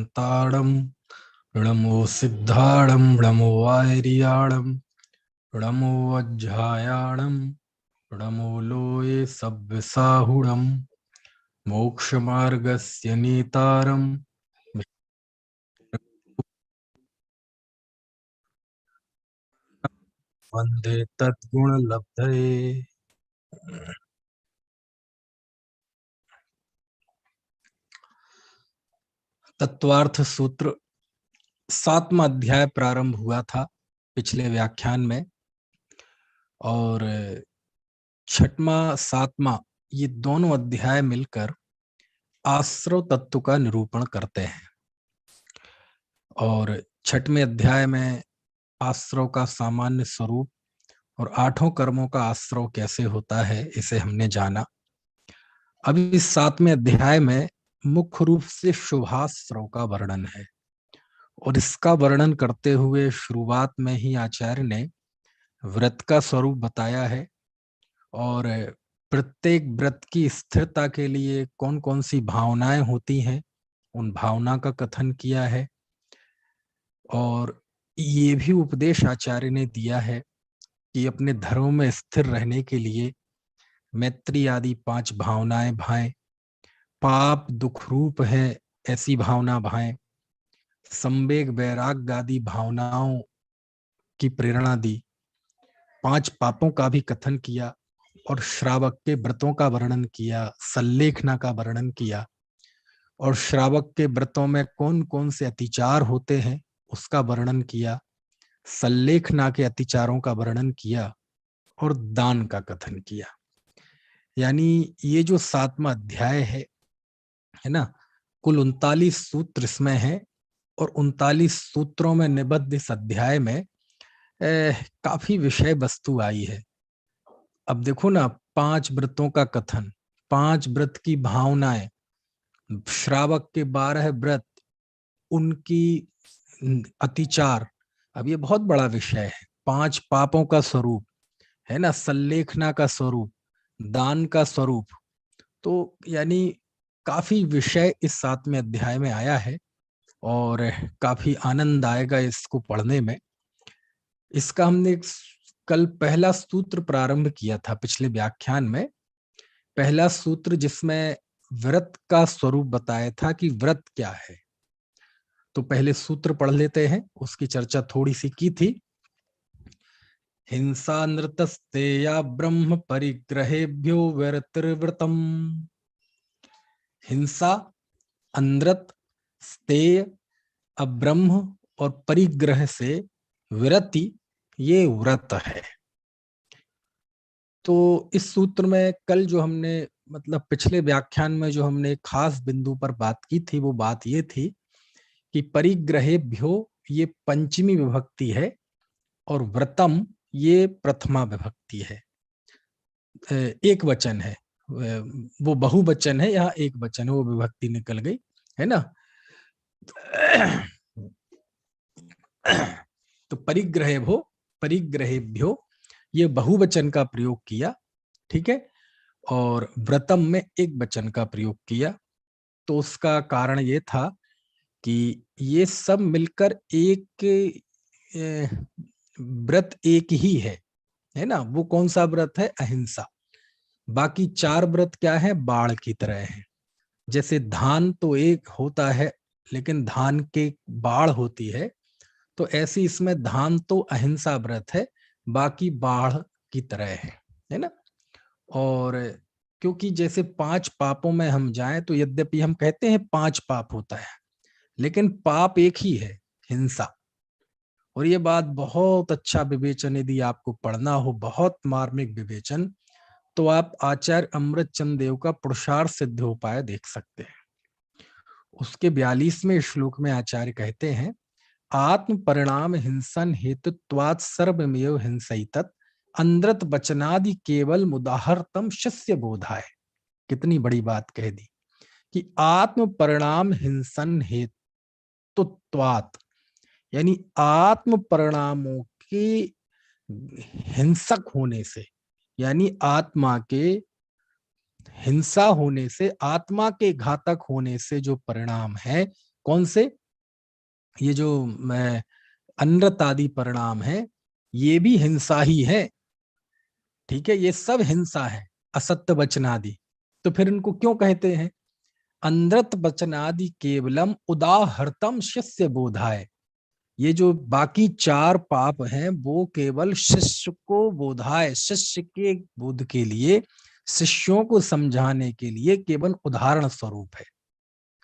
शांताड़म णमो सिद्धाड़म णमो वायरियाड़म णमो वज्झायाणम णमो लोये सव्यसाहुणम मोक्षमार्गस्य नेतारम वंदे तद्गुणलब्धये। तत्वार्थ सूत्र 7वां अध्याय प्रारंभ हुआ था पिछले व्याख्यान में, और 6वां 7वां ये दोनों अध्याय मिलकर आश्रव तत्व का निरूपण करते हैं। और 6वें अध्याय में आश्रव का सामान्य स्वरूप और 8 कर्मों का आश्रव कैसे होता है इसे हमने जाना। अब इस 7वें अध्याय में मुख्य रूप से शुभाश्रव का वर्णन है, और इसका वर्णन करते हुए शुरुआत में ही आचार्य ने व्रत का स्वरूप बताया है, और प्रत्येक व्रत की स्थिरता के लिए कौन कौन सी भावनाएं होती हैं उन भावना का कथन किया है। और ये भी उपदेश आचार्य ने दिया है कि अपने धर्म में स्थिर रहने के लिए मैत्री आदि 5 भावनाएं भाएं, पाप दुख रूप है ऐसी भावना भाएं, संवेग वैराग्य आदि भावनाओं की प्रेरणा दी, 5 पापों का भी कथन किया, और श्रावक के व्रतों का वर्णन किया, सल्लेखना का वर्णन किया, और श्रावक के व्रतों में कौन कौन से अतिचार होते हैं उसका वर्णन किया, सल्लेखना के अतिचारों का वर्णन किया, और दान का कथन किया। यानी ये जो 7वां अध्याय है ना, कुल 39 सूत्र इसमें है, और 39 सूत्रों में निबद्ध इस अध्याय में काफी विषय वस्तु आई है। अब देखो ना, 5 व्रतों का कथन, 5 व्रत की भावनाएं, श्रावक के 12 व्रत, उनकी अतिचार। अब ये बहुत बड़ा विषय है। 5 पापों का स्वरूप है ना, सल्लेखना का स्वरूप, दान का स्वरूप, तो यानी काफी विषय इस 7वें अध्याय में आया है, और काफी आनंद आएगा इसको पढ़ने में। इसका हमने कल पहला सूत्र प्रारंभ किया था पिछले व्याख्यान में, पहला सूत्र जिसमें व्रत का स्वरूप बताया था कि व्रत क्या है। तो पहले सूत्र पढ़ लेते हैं, उसकी चर्चा थोड़ी सी की थी। हिंसा नृतस्तेया ब्रह्म परिग्रहेभ्यो व्रतिर्व्रतम। हिंसा, अनृत, स्तेय, अब्रह्म और परिग्रह से विरति, ये व्रत है। तो इस सूत्र में कल जो हमने मतलब पिछले व्याख्यान में जो हमने खास बिंदु पर बात की थी, वो बात ये थी कि परिग्रहेभ्यो ये पंचमी विभक्ति है, और व्रतम ये प्रथमा विभक्ति है, एक वचन है। वो बहुवचन है, यहाँ एक वचन है, वो विभक्ति निकल गई है ना। तो परिग्रहेभ्यो ये बहुवचन का प्रयोग किया, ठीक है, और व्रतम में एक वचन का प्रयोग किया। तो उसका कारण ये था कि ये सब मिलकर एक व्रत एक ही है ना। वो कौन सा व्रत है? अहिंसा। बाकी 4 व्रत क्या है? बाढ़ की तरह है। जैसे धान तो एक होता है, लेकिन धान के बाढ़ होती है, तो ऐसी इसमें धान तो अहिंसा व्रत है, बाकी बाढ़ की तरह है ना। और क्योंकि जैसे 5 पापों में हम जाएं तो यद्यपि हम कहते हैं 5 पाप होता है, लेकिन पाप एक ही है, हिंसा। और ये बात बहुत अच्छा विवेचन यदि आपको पढ़ना हो, बहुत मार्मिक विवेचन, तो आप आचार्य अमृतचंद देव का पुरुषार्थ सिद्ध उपाय देख सकते हैं। उसके 42वें श्लोक में आचार्य कहते हैं, आत्म परिणाम हिंसन हेतुत्वात् सर्वमेव हिंसैतत् अंद्रत वचनादि केवल मुदाहरतम शस्य बोधाय। कितनी बड़ी बात कह दी कि आत्म परिणाम हिंसन हेतुत्वात्, यानी आत्म परिणामों के हिंसक होने से, यानी आत्मा के हिंसा होने से, आत्मा के घातक होने से जो परिणाम है कौन से? ये जो अनृत आदि परिणाम है, ये भी हिंसा ही है। ठीक है, ये सब हिंसा है, असत्य वचनादि। तो फिर इनको क्यों कहते हैं? अनृत वचनादि केवलम उदाहर्तम शिष्य बोधाय। ये जो बाकी चार पाप हैं वो केवल शिष्य को बोधाय, शिष्य के बोध के लिए, शिष्यों को समझाने के लिए केवल उदाहरण स्वरूप है।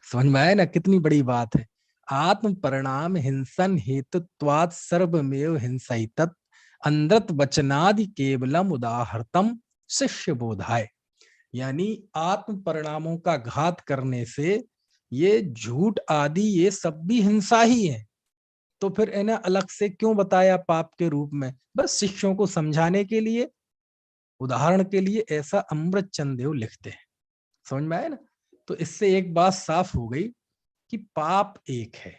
समझ में आया ना, कितनी बड़ी बात है। आत्म परिणाम हिंसन हेतुत्वात् सर्वमेव हिंसैतत् अनृत वचनादि केवलम उदाहर्तम शिष्य बोधाय। यानी आत्म परिणामों का घात करने से ये झूठ आदि ये सब भी हिंसा ही है। तो फिर इन्हें अलग से क्यों बताया पाप के रूप में? बस शिष्यों को समझाने के लिए, उदाहरण के लिए, ऐसा अमृत चंद देव लिखते हैं। समझ में आया ना? तो इससे एक बात साफ हो गई कि पाप एक है,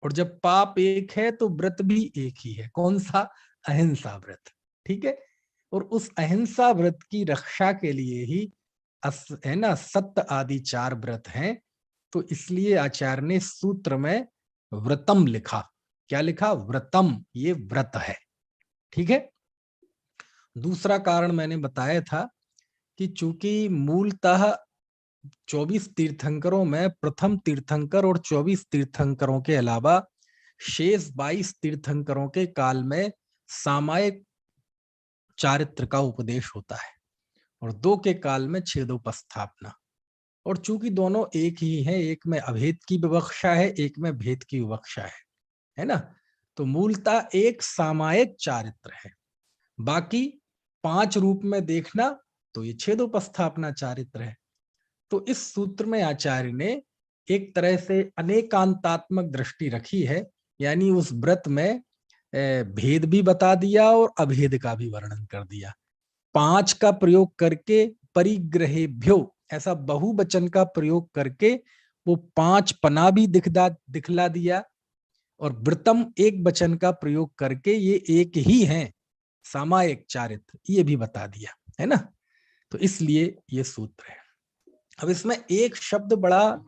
और जब पाप एक है तो व्रत भी एक ही है। कौन सा? अहिंसा व्रत। ठीक है, और उस अहिंसा व्रत की रक्षा के लिए ही है ना सत्य आदि चार व्रत हैं। तो इसलिए आचार्य ने सूत्र में व्रतम लिखा। क्या लिखा? व्रतम, ये व्रत है। ठीक है। दूसरा कारण मैंने बताया था कि चूंकि मूलतः 24 तीर्थंकरों में प्रथम तीर्थंकर और 24 तीर्थंकरों के अलावा शेष 22 तीर्थंकरों के काल में सामायिक चारित्र का उपदेश होता है, और 2 के काल में छेदोपस्थापना। और चूंकि दोनों एक ही हैं, एक में अभेद की विवक्षा है, एक में भेद की विवक्षा है ना? तो मूलतः एक सामायिक चारित्र है। बाकी 5 रूप में देखना तो ये छेदोपस्थापना चारित्र है। तो इस सूत्र में आचार्य ने एक तरह से अनेकांतात्मक दृष्टि रखी है, यानी उस व्रत में भेद भी बता दिया और अभेद का भी वर्णन कर दिया। 5 का प्रयोग करके परिग्रहेभ्यो, ऐसा बहुवचन का प्रयोग करके वो 5 पना भी दिखला दिया, और व्रतम एक वचन का प्रयोग करके ये एक ही है, सामायिक चारित्र, ये भी बता दिया, है ना? तो इसलिए ये सूत्र है। अब इसमें एक शब्द बड़ा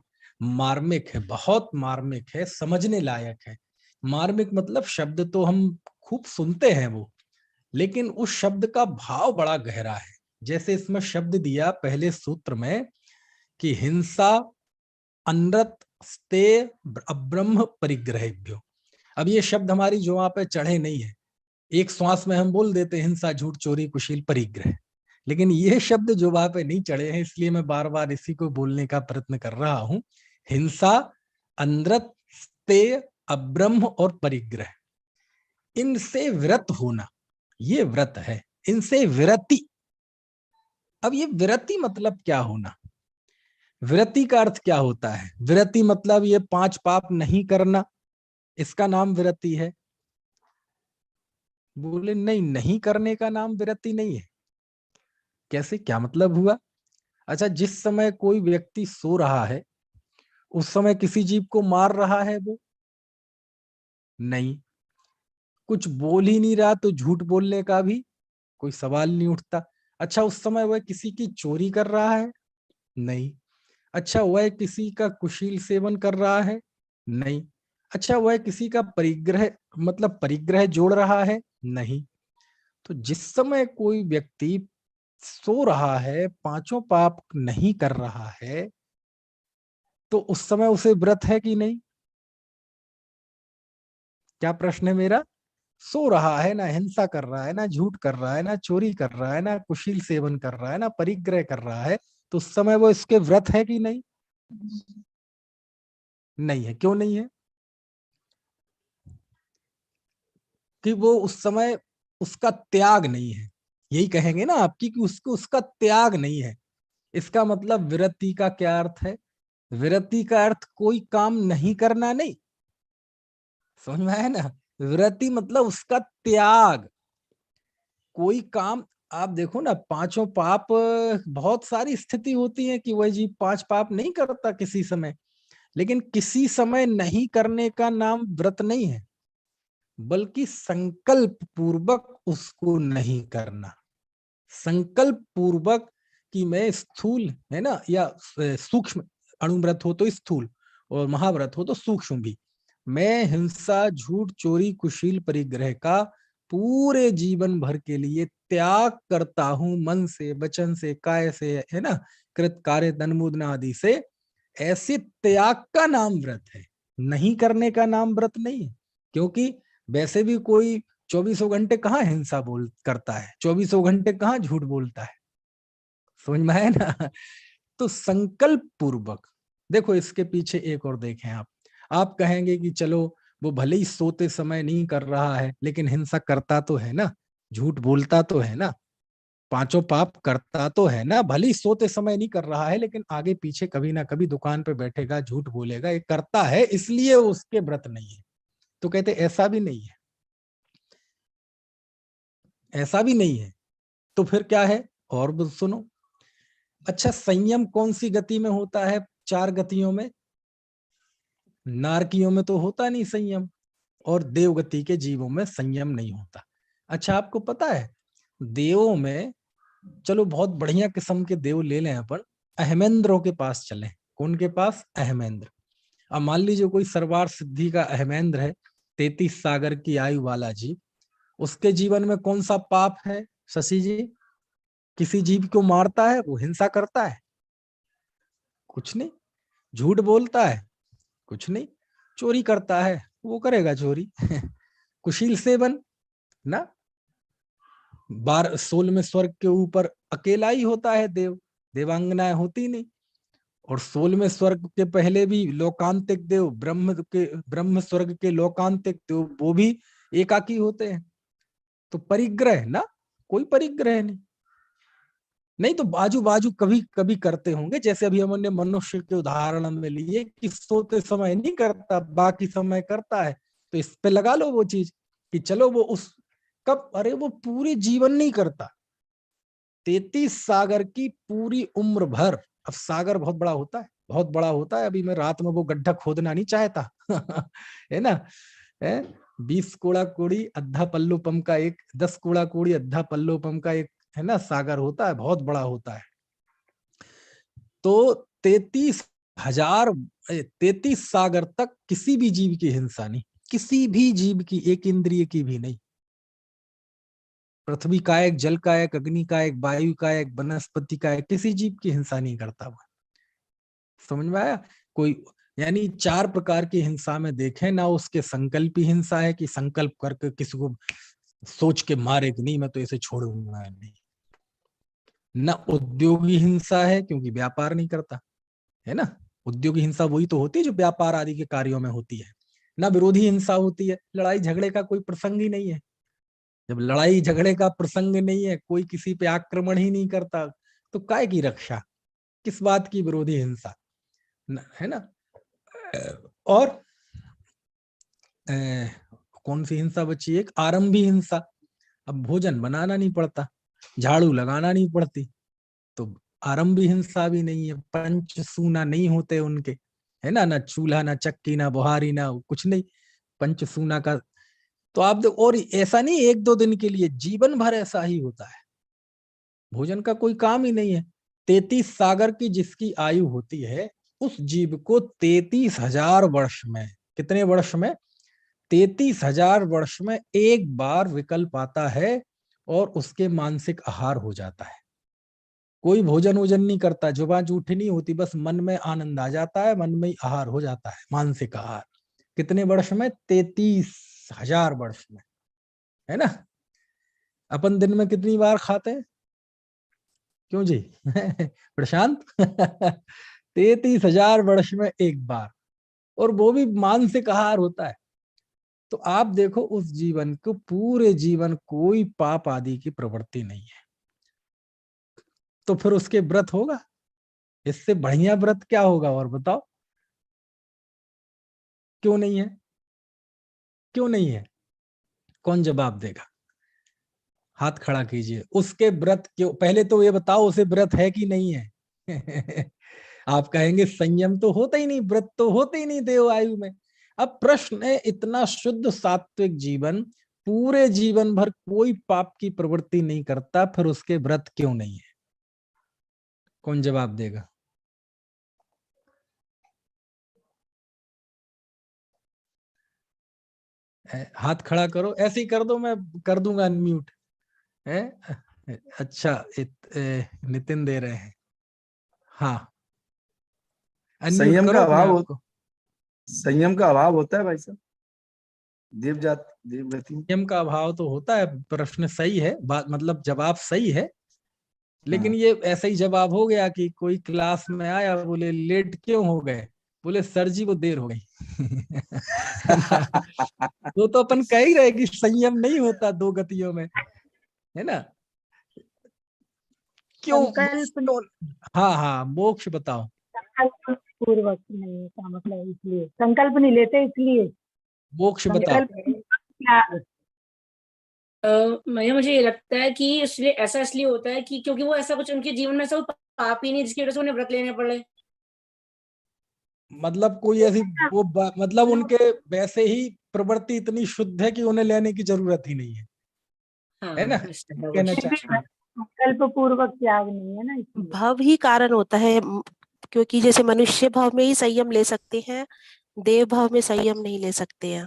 मार्मिक है, बहुत मार्मिक है, समझने लायक है। मार्मिक मतलब शब्द तो हम खूब सुनते हैं वो, लेकिन उस शब्द का भाव बड़ा गहरा है। जैसे इसमें शब्द दिया पहले सूत्र में कि हिंसा अनृत स्ते अब्रह्म परिग्रहेभ्यो। अब ये शब्द हमारी जुबान पे चढ़े नहीं है, एक श्वास में हम बोल देते हिंसा झूठ चोरी कुशील परिग्रह, लेकिन ये शब्द जुबान पे नहीं चढ़े हैं, इसलिए मैं बार बार इसी को बोलने का प्रयत्न कर रहा हूं। हिंसा, अनृत, स्तेय, अब्रह्म और परिग्रह, इनसे विरत होना, ये व्रत है। इनसे विरति। अब ये विरति मतलब क्या होना? विरति का अर्थ क्या होता है? विरति मतलब ये 5 पाप नहीं करना, इसका नाम विरति है। बोले नहीं, नहीं करने का नाम विरति नहीं है। कैसे, क्या मतलब हुआ? अच्छा, जिस समय कोई व्यक्ति सो रहा है उस समय किसी जीव को मार रहा है वो? नहीं। कुछ बोल ही नहीं रहा तो झूठ बोलने का भी कोई सवाल नहीं उठता। अच्छा, उस समय वह किसी की चोरी कर रहा है? नहीं। अच्छा, वह किसी का कुशील सेवन कर रहा है? नहीं। अच्छा, वह किसी का परिग्रह मतलब परिग्रह जोड़ रहा है? नहीं। तो जिस समय कोई व्यक्ति सो रहा है, 5 पाप नहीं कर रहा है, तो उस समय उसे व्रत है कि नहीं? क्या प्रश्न है मेरा? सो रहा है, ना हिंसा कर रहा है, ना झूठ कर रहा है, ना चोरी कर रहा है, ना कुशील सेवन कर रहा है, ना परिग्रह कर रहा है, तो उस समय वो इसके व्रत है कि नहीं? नहीं है। क्यों नहीं है? कि वो उस समय उसका त्याग नहीं है, यही कहेंगे ना आपकी कि उसको उसका त्याग नहीं है। इसका मतलब विरति का क्या अर्थ है? विरति का अर्थ कोई काम नहीं करना नहीं। समझ में आया ना? विरति मतलब उसका त्याग। कोई काम, आप देखो ना, 5 पाप, बहुत सारी स्थिति होती है कि वह जीव 5 पाप नहीं करता किसी समय, लेकिन किसी समय नहीं करने का नाम व्रत नहीं है, बल्कि संकल्प पूर्वक उसको नहीं करना। संकल्प पूर्वक कि मैं स्थूल, है ना, या सूक्ष्म अणुव्रत हो तो स्थूल, और महाव्रत हो तो सूक्ष्म भी। मैं हिंसा, झूठ, चोरी, कुशील, परिग्रह का पूरे जीवन भर के लिए त्याग करता हूं, मन से, वचन से, काय से, है ना, कृत कार्य तन मुद्रा आदि से। ऐसे त्याग का नाम व्रत है, नहीं करने का नाम व्रत नहीं है। क्योंकि वैसे भी कोई 24 घंटे कहाँ हिंसा बोल करता है, 24 घंटे कहाँ झूठ बोलता है, समझ में है ना। तो संकल्प पूर्वक देखो, इसके पीछे एक और देखें आप कहेंगे कि चलो वो भले ही सोते समय नहीं कर रहा है, लेकिन हिंसा करता तो है ना, झूठ बोलता तो है ना, पांचों पाप करता तो है ना, भले ही सोते समय नहीं कर रहा है, लेकिन आगे पीछे कभी ना कभी दुकान पे बैठेगा, झूठ बोलेगा, ये करता है, इसलिए उसके व्रत नहीं है। तो कहते ऐसा भी नहीं है, ऐसा भी नहीं है। तो फिर क्या है, और सुनो। अच्छा, संयम कौन सी गति में होता है? 4 गतियों में। नारकियों में तो होता नहीं संयम, और देवगति के जीवों में संयम नहीं होता। अच्छा, आपको पता है देवों में, चलो बहुत बढ़िया किस्म के देव ले लें अपन, अहमेंद्रों के पास चलें। कौन के पास? अहमेंद्र। अब मान लीजिए कोई सरवार सिद्धि का अहमेंद्र है, 33 सागर की आयु वाला जीव, उसके जीवन में कौन सा पाप है शशि जी? किसी जीव को मारता है? वो हिंसा करता है? कुछ नहीं। झूठ बोलता है? कुछ नहीं। चोरी करता है? वो करेगा चोरी। कुशील सेवन ना, 16 में स्वर्ग के ऊपर अकेला ही होता है देव, देवांगनाएं होती नहीं। और 16वें स्वर्ग के पहले भी लोकांतिक देव, ब्रह्म स्वर्ग के लोकांतिक देव, वो भी एकाकी होते हैं। तो परिग्रह ना, कोई परिग्रह नहीं। नहीं तो बाजू बाजू कभी कभी करते होंगे, जैसे अभी हमने मनुष्य के उदाहरण में लिए कि सोते समय नहीं करता, बाकी समय करता है। तो इस पे लगा लो वो चीज कि चलो वो उस कब, अरे वो पूरे जीवन नहीं करता, 33 सागर की पूरी उम्र भर। अब सागर बहुत बड़ा होता है, बहुत बड़ा होता है। अभी मैं रात में वो गड्ढा खोदना नहीं चाहता। है ना, है 20 कोड़ा कोड़ी अद्धा पल्लोपम का एक, 10 कोड़ा कोड़ी अद्धा पल्लोपम का एक, है ना, सागर होता है, बहुत बड़ा होता है। तो 33,000, 33 सागर तक किसी भी जीव की हिंसा नहीं, किसी भी जीव की, एक इंद्रिय की भी नहीं। पृथ्वी का एक, जल का एक, अग्नि का एक, वायु का एक, वनस्पति का एक, किसी जीव की हिंसा नहीं करता वो। समझ में आया? कोई, यानी 4 प्रकार की हिंसा में देखें ना, उसके संकल्पी हिंसा है कि संकल्प करके किसी को सोच के मारे कि नहीं मैं तो इसे छोड़ूंगा नहीं। न उद्योगी हिंसा है, क्योंकि व्यापार नहीं करता, है ना। उद्योगी हिंसा वही तो होती है जो व्यापार आदि के कार्यों में होती है। ना विरोधी हिंसा होती है, लड़ाई झगड़े का कोई प्रसंग ही नहीं है। जब लड़ाई झगड़े का प्रसंग नहीं है, कोई किसी पे आक्रमण ही नहीं करता, तो काय की रक्षा, किस बात की विरोधी हिंसा, है ना। और अ, कौन सी हिंसा बची? एक आरंभी हिंसा। अब भोजन बनाना नहीं पड़ता, झाड़ू लगाना नहीं पड़ती, तो आरंभी हिंसा भी नहीं है। पंच सूना नहीं होते उनके, है ना, ना चूल्हा, ना चक्की, ना बुहारी, ना कुछ नहीं, पंच सूना का। तो आप और ऐसा नहीं 1-2 दिन के लिए, जीवन भर ऐसा ही होता है, भोजन का कोई काम ही नहीं है। 33 सागर की जिसकी आयु होती है, उस जीव को 33,000 वर्ष में, कितने वर्ष में? 33,000 वर्ष में एक बार विकल्प आता है, और उसके मानसिक आहार हो जाता है। कोई भोजन वोजन नहीं करता, जुबान जूठी नहीं होती, बस मन में आनंद आ जाता है, मन में ही आहार हो जाता है, मानसिक आहार। कितने वर्ष में? 33,000 वर्ष में, है ना। अपन दिन में कितनी बार खाते हैं? क्यों जी? प्रशांत? 33,000 वर्ष में एक बार, और वो भी मानसिक आहार होता है। तो आप देखो, उस जीवन को, पूरे जीवन कोई पाप आदि की प्रवृत्ति नहीं है, तो फिर उसके व्रत होगा? इससे बढ़िया व्रत क्या होगा, और बताओ? क्यों नहीं है? क्यों नहीं है? कौन जवाब देगा? हाथ खड़ा कीजिए। उसके व्रत क्यों, पहले तो ये बताओ उसे व्रत है कि नहीं है। आप कहेंगे संयम तो होता ही नहीं, व्रत तो होते ही नहीं देव आयु में। अब प्रश्न है, इतना शुद्ध सात्विक जीवन, पूरे जीवन भर कोई पाप की प्रवृत्ति नहीं करता, फिर उसके व्रत क्यों नहीं है? कौन जवाब देगा? हाथ खड़ा करो, ऐसे ही कर दो, मैं कर दूंगा अनम्यूट है। अच्छा नितिन दे रहे हैं, हाँ अनम्यूट संयम करो का अपने अभाव आप हो, को। संयम का अभाव होता है भाई साहब देव जात देव गति में। नियम का अभाव तो होता है, प्रश्न सही है, बात मतलब जवाब सही है, लेकिन हाँ। ये ऐसा ही जवाब हो गया कि कोई क्लास में आया, बोले लेट क्यों हो गए, बोले सर जी वो देर हो गई। है ना? तो अपन कह ही रहे कि संयम नहीं होता दो गतियों में, है ना? क्यों संकल्प तो, हाँ हाँ मोक्ष बताओ। संकल्प पूर्वक नहीं का मतलब इसलिए संकल्प नहीं लेते, इसलिए मोक्ष बताओ। संकल्प त्याग। मुझे ये लगता है कि इसलिए ऐसा इसलिए होता है कि क्योंकि वो ऐसा कुछ उनके जीवन में ऐसा पाप ही नहीं जिसकी वजह से उन्हें व्रत लेने पड़े। मतलब कोई ऐसी मतलब उनके वैसे ही प्रवृत्ति इतनी शुद्ध है कि उन्हें लेने की जरूरत ही नहीं है, है ना? इस तरह का कहना कुछ। चाहते हैं। संकल्प पूर्वक त्याग नहीं है ना, इसलिए भव ही कारण होता है, क्योंकि जैसे मनुष्य भाव में ही संयम ले सकते हैं, देव भाव में संयम नहीं ले सकते हैं।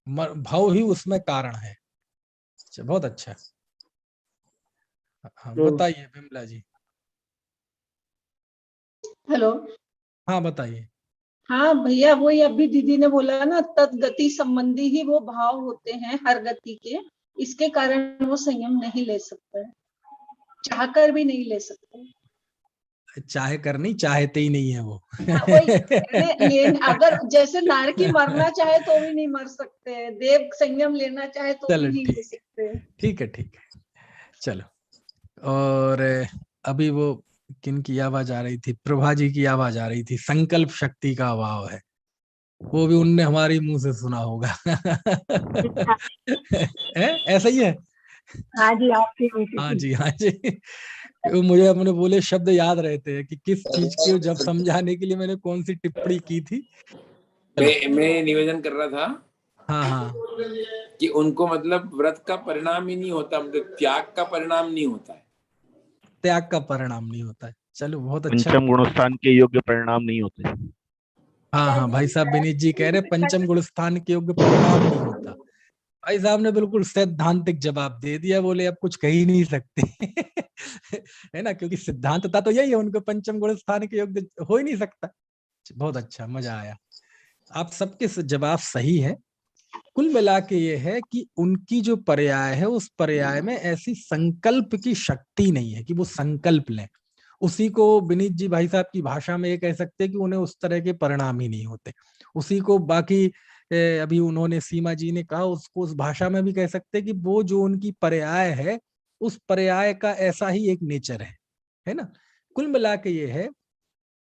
भाव ही उसमें कारण है। अच्छा, बहुत अच्छा। हाँ तो बताइए बिमला जी। हेलो। हाँ बताइए। हाँ भैया, वही अभी दीदी ने बोला ना, तत्गति संबंधी ही वो भाव होते हैं हर गति के, इसके कारण वो संयम नहीं ले सकते, चाहकर भी नहीं ले सकते। चाहे कर नहीं, चाहते ही नहीं है वो। हाँ, वही ले, अगर जैसे नारकी मरना चाहे तो भी नहीं मर सकते, देव संयम लेना चाहे तो भी चलो नहीं ले सकते। ठीक है ठीक है। चलो, और अभी वो किन की आवाज आ रही थी, प्रभा जी की आवाज आ रही थी, संकल्प शक्ति का अभाव है, वो भी उनने हमारे मुंह से सुना होगा। ऐसा ही है। हाँ जी आपकी बेटी हाँ थी। जी हाँ जी। मुझे अपने बोले शब्द याद रहते हैं कि किस चीज के जब समझाने के लिए मैंने कौन सी टिप्पणी की थी। मैं निवेदन कर रहा था हाँ हाँ कि उनको मतलब व्रत का परिणाम ही नहीं होता, मतलब त्याग का परिणाम नहीं होता है। त्याग का परिणाम नहीं होता है। चलो बहुत अच्छा। पंचम गुणस्थान के योग्य परिणाम नहीं होते। हाँ हाँ भाई साहब विनीत जी कह रहे पंचम गुण स्थान के योग्य परिणाम नहीं होता। भाई साहब ने बिल्कुल सैद्धांतिक जवाब दे दिया, बोले अब कुछ कह ही नहीं सकते। है ना, क्योंकि सिद्धांतता तो यही है, उनको पंचम गुण स्थान के योग्य हो ही नहीं सकता। बहुत अच्छा, मजा आया। आप सबके जवाब सही है। कुल मिला के ये है कि उनकी जो पर्याय है उस पर्याय में ऐसी संकल्प की शक्ति नहीं है कि वो संकल्प लें। उसी को विनीत जी भाई साहब की भाषा में ये कह सकते हैं कि उन्हें उस तरह के परिणाम ही नहीं होते। उसी को बाकी अभी उन्होंने सीमा जी ने कहा, उसको उस भाषा में भी कह सकते हैं कि वो जो उनकी पर्याय है उस पर्याय का ऐसा ही एक नेचर है ना। कुल मिला के ये है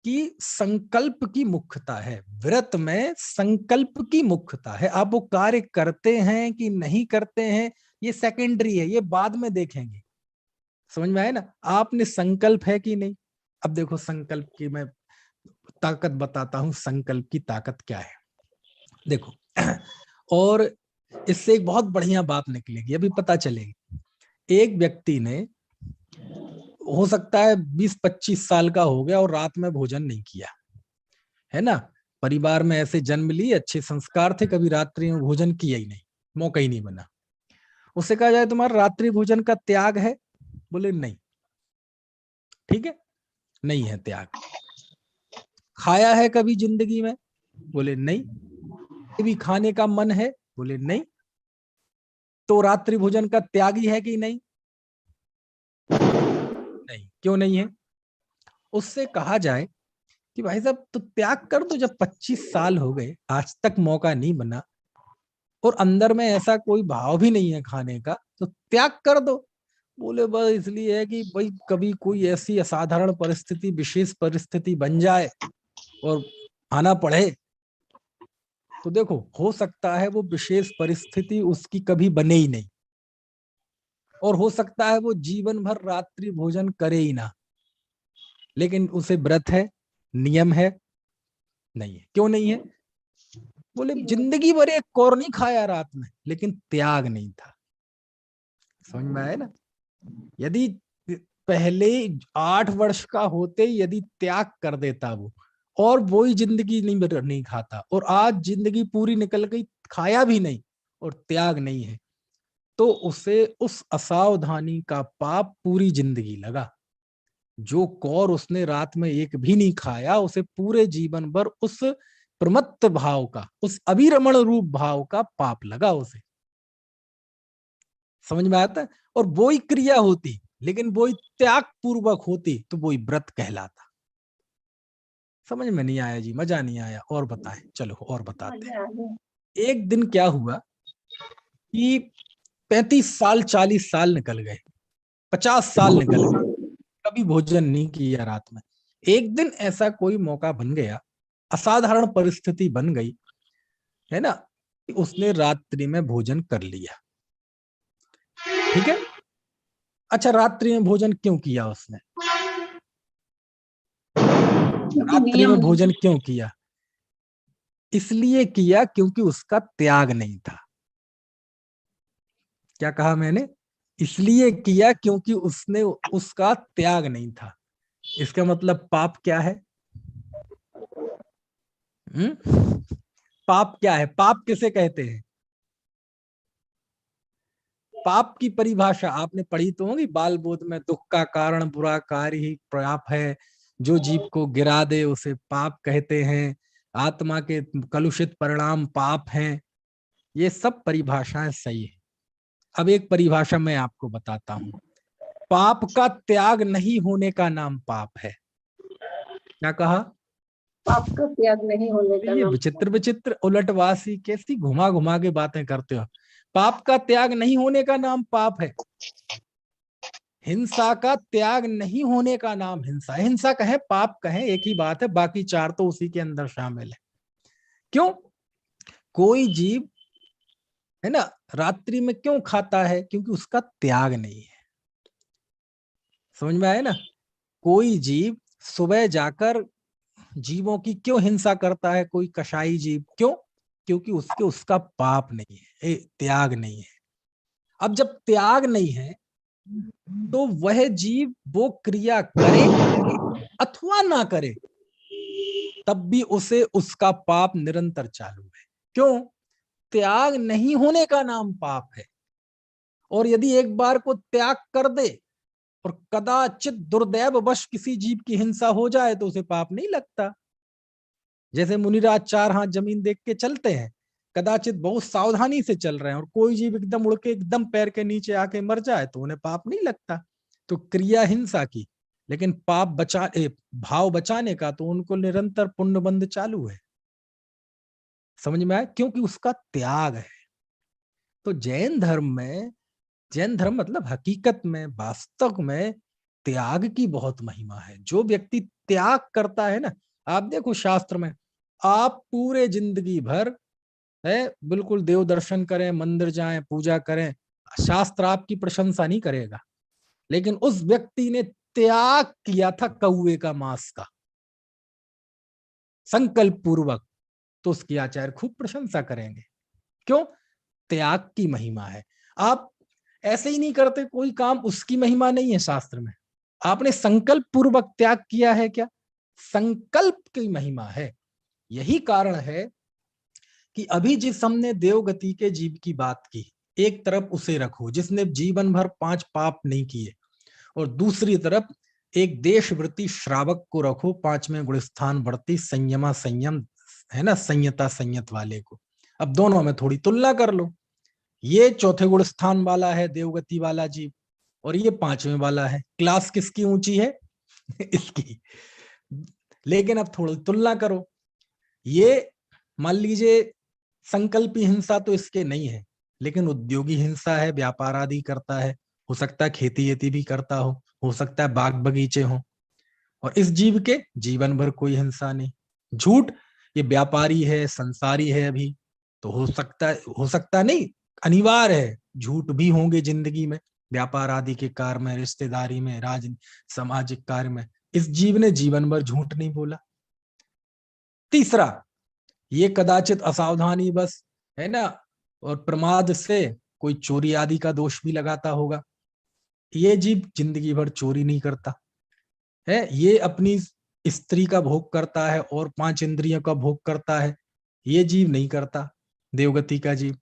कि संकल्प की मुख्यता है, व्रत में संकल्प की मुख्यता है। आप वो कार्य करते हैं कि नहीं करते हैं ये सेकेंडरी है, ये बाद में देखेंगे। समझ में आया ना, आपने संकल्प है कि नहीं। अब देखो संकल्प की मैं ताकत बताता हूं, संकल्प की ताकत क्या है देखो। और इससे एक बहुत बढ़िया बात निकलेगी, अभी पता चलेगी। एक व्यक्ति ने, हो सकता है 20-25 साल का हो गया और रात में भोजन नहीं किया, है ना। परिवार में ऐसे जन्म लिए, अच्छे संस्कार थे, कभी रात्रि में भोजन किया ही नहीं, मौका ही नहीं बना। उससे कहा जाए तुम्हारा रात्रि भोजन का त्याग है, बोले नहीं। ठीक है, नहीं है त्याग। खाया है कभी जिंदगी में, बोले नहीं। कभी खाने का मन है, बोले नहीं। तो रात्रि भोजन का त्यागी है कि नहीं? नहीं। क्यों नहीं है? उससे कहा जाए कि भाई साहब तो त्याग कर दो, जब 25 साल हो गए आज तक मौका नहीं बना और अंदर में ऐसा कोई भाव भी नहीं है खाने का, तो त्याग कर दो। बोले बस इसलिए है कि भाई कभी कोई ऐसी असाधारण परिस्थिति, विशेष परिस्थिति बन जाए और आना पड़े, तो देखो हो सकता है वो विशेष परिस्थिति उसकी कभी बने ही नहीं, और हो सकता है वो जीवन भर रात्रि भोजन करे ही ना, लेकिन उसे व्रत है, नियम है, नहीं है। क्यों नहीं है? बोले जिंदगी भर एक कौर नहीं खाया रात में, लेकिन त्याग नहीं था। समझ में आया ना। यदि पहले 8 वर्ष का होते यदि त्याग कर देता वो, और वही जिंदगी नहीं खाता, और आज जिंदगी पूरी निकल गई खाया भी नहीं, और त्याग नहीं है, तो उसे उस असावधानी का पाप पूरी जिंदगी लगा। जो कौर उसने रात में एक भी नहीं खाया, उसे पूरे जीवन भर उस प्रमत्त भाव का, उस अभिरमण रूप भाव का पाप लगा उसे। समझ में आता है? और वो ही क्रिया होती, लेकिन वो ही त्याग पूर्वक होती, तो वो ही व्रत कहलाता। समझ में नहीं आया जी? मजा नहीं आया? और बताएं, चलो और बताते हैं। एक दिन क्या हुआ कि 35 साल 40 साल निकल गए, 50 साल निकल गए, कभी भोजन नहीं किया रात में। एक दिन ऐसा कोई मौका बन गया, असाधारण परिस्थिति बन गई है ना, कि उसने रात्रि में भोजन कर लिया। ठीक है, अच्छा रात्रि में भोजन क्यों किया उसने? रात्रि में भोजन क्यों किया? इसलिए किया क्योंकि उसका त्याग नहीं था। क्या कहा मैंने? इसलिए किया क्योंकि उसने, उसका त्याग नहीं था। इसका मतलब पाप क्या है? पाप क्या है? पाप किसे कहते हैं? पाप की परिभाषा आपने पढ़ी तो होगी बाल बोध में, दुख का कारण बुरा कार्य ही पाप है, जो जीव को गिरा दे उसे पाप कहते हैं, आत्मा के कलुषित परिणाम पाप हैं। ये सब परिभाषाएं सही है। अब एक परिभाषा मैं आपको बताता हूं। पाप का त्याग नहीं होने का नाम पाप है। क्या कहा? पाप का त्याग नहीं होने का ये नाम। विचित्र विचित्र उलटवासी कैसी घुमा घुमा के बातें करते हो। पाप का त्याग नहीं होने का नाम पाप है। हिंसा का त्याग नहीं होने का नाम हिंसा। हिंसा कहे पाप कहे एक ही बात है, बाकी चार तो उसी के अंदर शामिल है। क्यों? कोई जीव है ना रात्रि में क्यों खाता है? क्योंकि उसका त्याग नहीं है। समझ में आया ना? कोई जीव सुबह जाकर जीवों की क्यों हिंसा करता है? कोई कसाई जीव क्यों? क्योंकि उसका पाप नहीं है, त्याग नहीं है। अब जब त्याग नहीं है तो वह जीव वो क्रिया करे अथवा ना करे, तब भी उसे उसका पाप निरंतर चालू है। क्यों? त्याग नहीं होने का नाम पाप है। और यदि एक बार को त्याग कर दे और कदाचित दुर्दैववश किसी जीव की हिंसा हो जाए तो उसे पाप नहीं लगता। जैसे मुनिराज 4 हाथ जमीन देख के चलते हैं, कदाचित बहुत सावधानी से चल रहे हैं, और कोई जीव एकदम उड़ के एकदम पैर के नीचे आके मर जाए तो उन्हें पाप नहीं लगता। तो क्रिया हिंसा की, लेकिन पाप भाव बचाने का तो उनको निरंतर पुण्य बंध चालू है। समझ में आया? क्योंकि उसका त्याग है। तो जैन धर्म मतलब हकीकत में वास्तव में त्याग की बहुत महिमा है। जो व्यक्ति त्याग करता है ना, आप देखो शास्त्र में, आप पूरे जिंदगी भर है बिल्कुल देव दर्शन करें, मंदिर जाएं, पूजा करें, शास्त्र आपकी प्रशंसा नहीं करेगा। लेकिन उस व्यक्ति ने त्याग किया था कौवे का मांस का संकल्प पूर्वक, तो उसकी आचार्य खूब प्रशंसा करेंगे। क्यों? त्याग की महिमा है। आप ऐसे ही नहीं करते कोई काम, उसकी महिमा नहीं है शास्त्र में। आपने संकल्प पूर्वक त्याग किया है, क्या? संकल्प की महिमा है। यही कारण है कि अभी जिस हमने देवगति के जीव की बात की, एक तरफ उसे रखो जिसने जीवन भर 5 पाप नहीं किए, और दूसरी तरफ एक देशवृत्ति श्रावक को रखो, 5वें गुणस्थान बढ़ती संयमा संयम है ना, संयता संयत वाले को। अब दोनों में थोड़ी तुलना कर लो। ये 4थे गुण स्थान वाला है देवगति वाला जीव, और ये 5वें वाला है। क्लास किसकी ऊंची है? इसकी। लेकिन अब थोड़ी तुलना करो। ये मान लीजिए संकल्पी हिंसा तो इसके नहीं है, लेकिन उद्योगी हिंसा है, व्यापार आदि करता है, हो सकता है खेती वेती भी करता हो सकता है बाग बगीचे हो। और इस जीव के जीवन भर कोई हिंसा नहीं। झूठ, ये व्यापारी है, संसारी है अभी, तो हो सकता नहीं, अनिवार्य है झूठ भी होंगे जिंदगी में, व्यापार आदि के कार्य में, रिश्तेदारी में, सामाजिक कार्य में। इस जीव ने जीवन भर झूठ नहीं बोला। तीसरा, ये कदाचित असावधानी बस है ना, और प्रमाद से कोई चोरी आदि का दोष भी लगाता होगा। ये जीव जिंदगी भर चोरी नहीं करता है। ये अपनी स्त्री का भोग करता है और 5 इंद्रियों का भोग करता है। ये जीव नहीं करता, देवगति का जीव।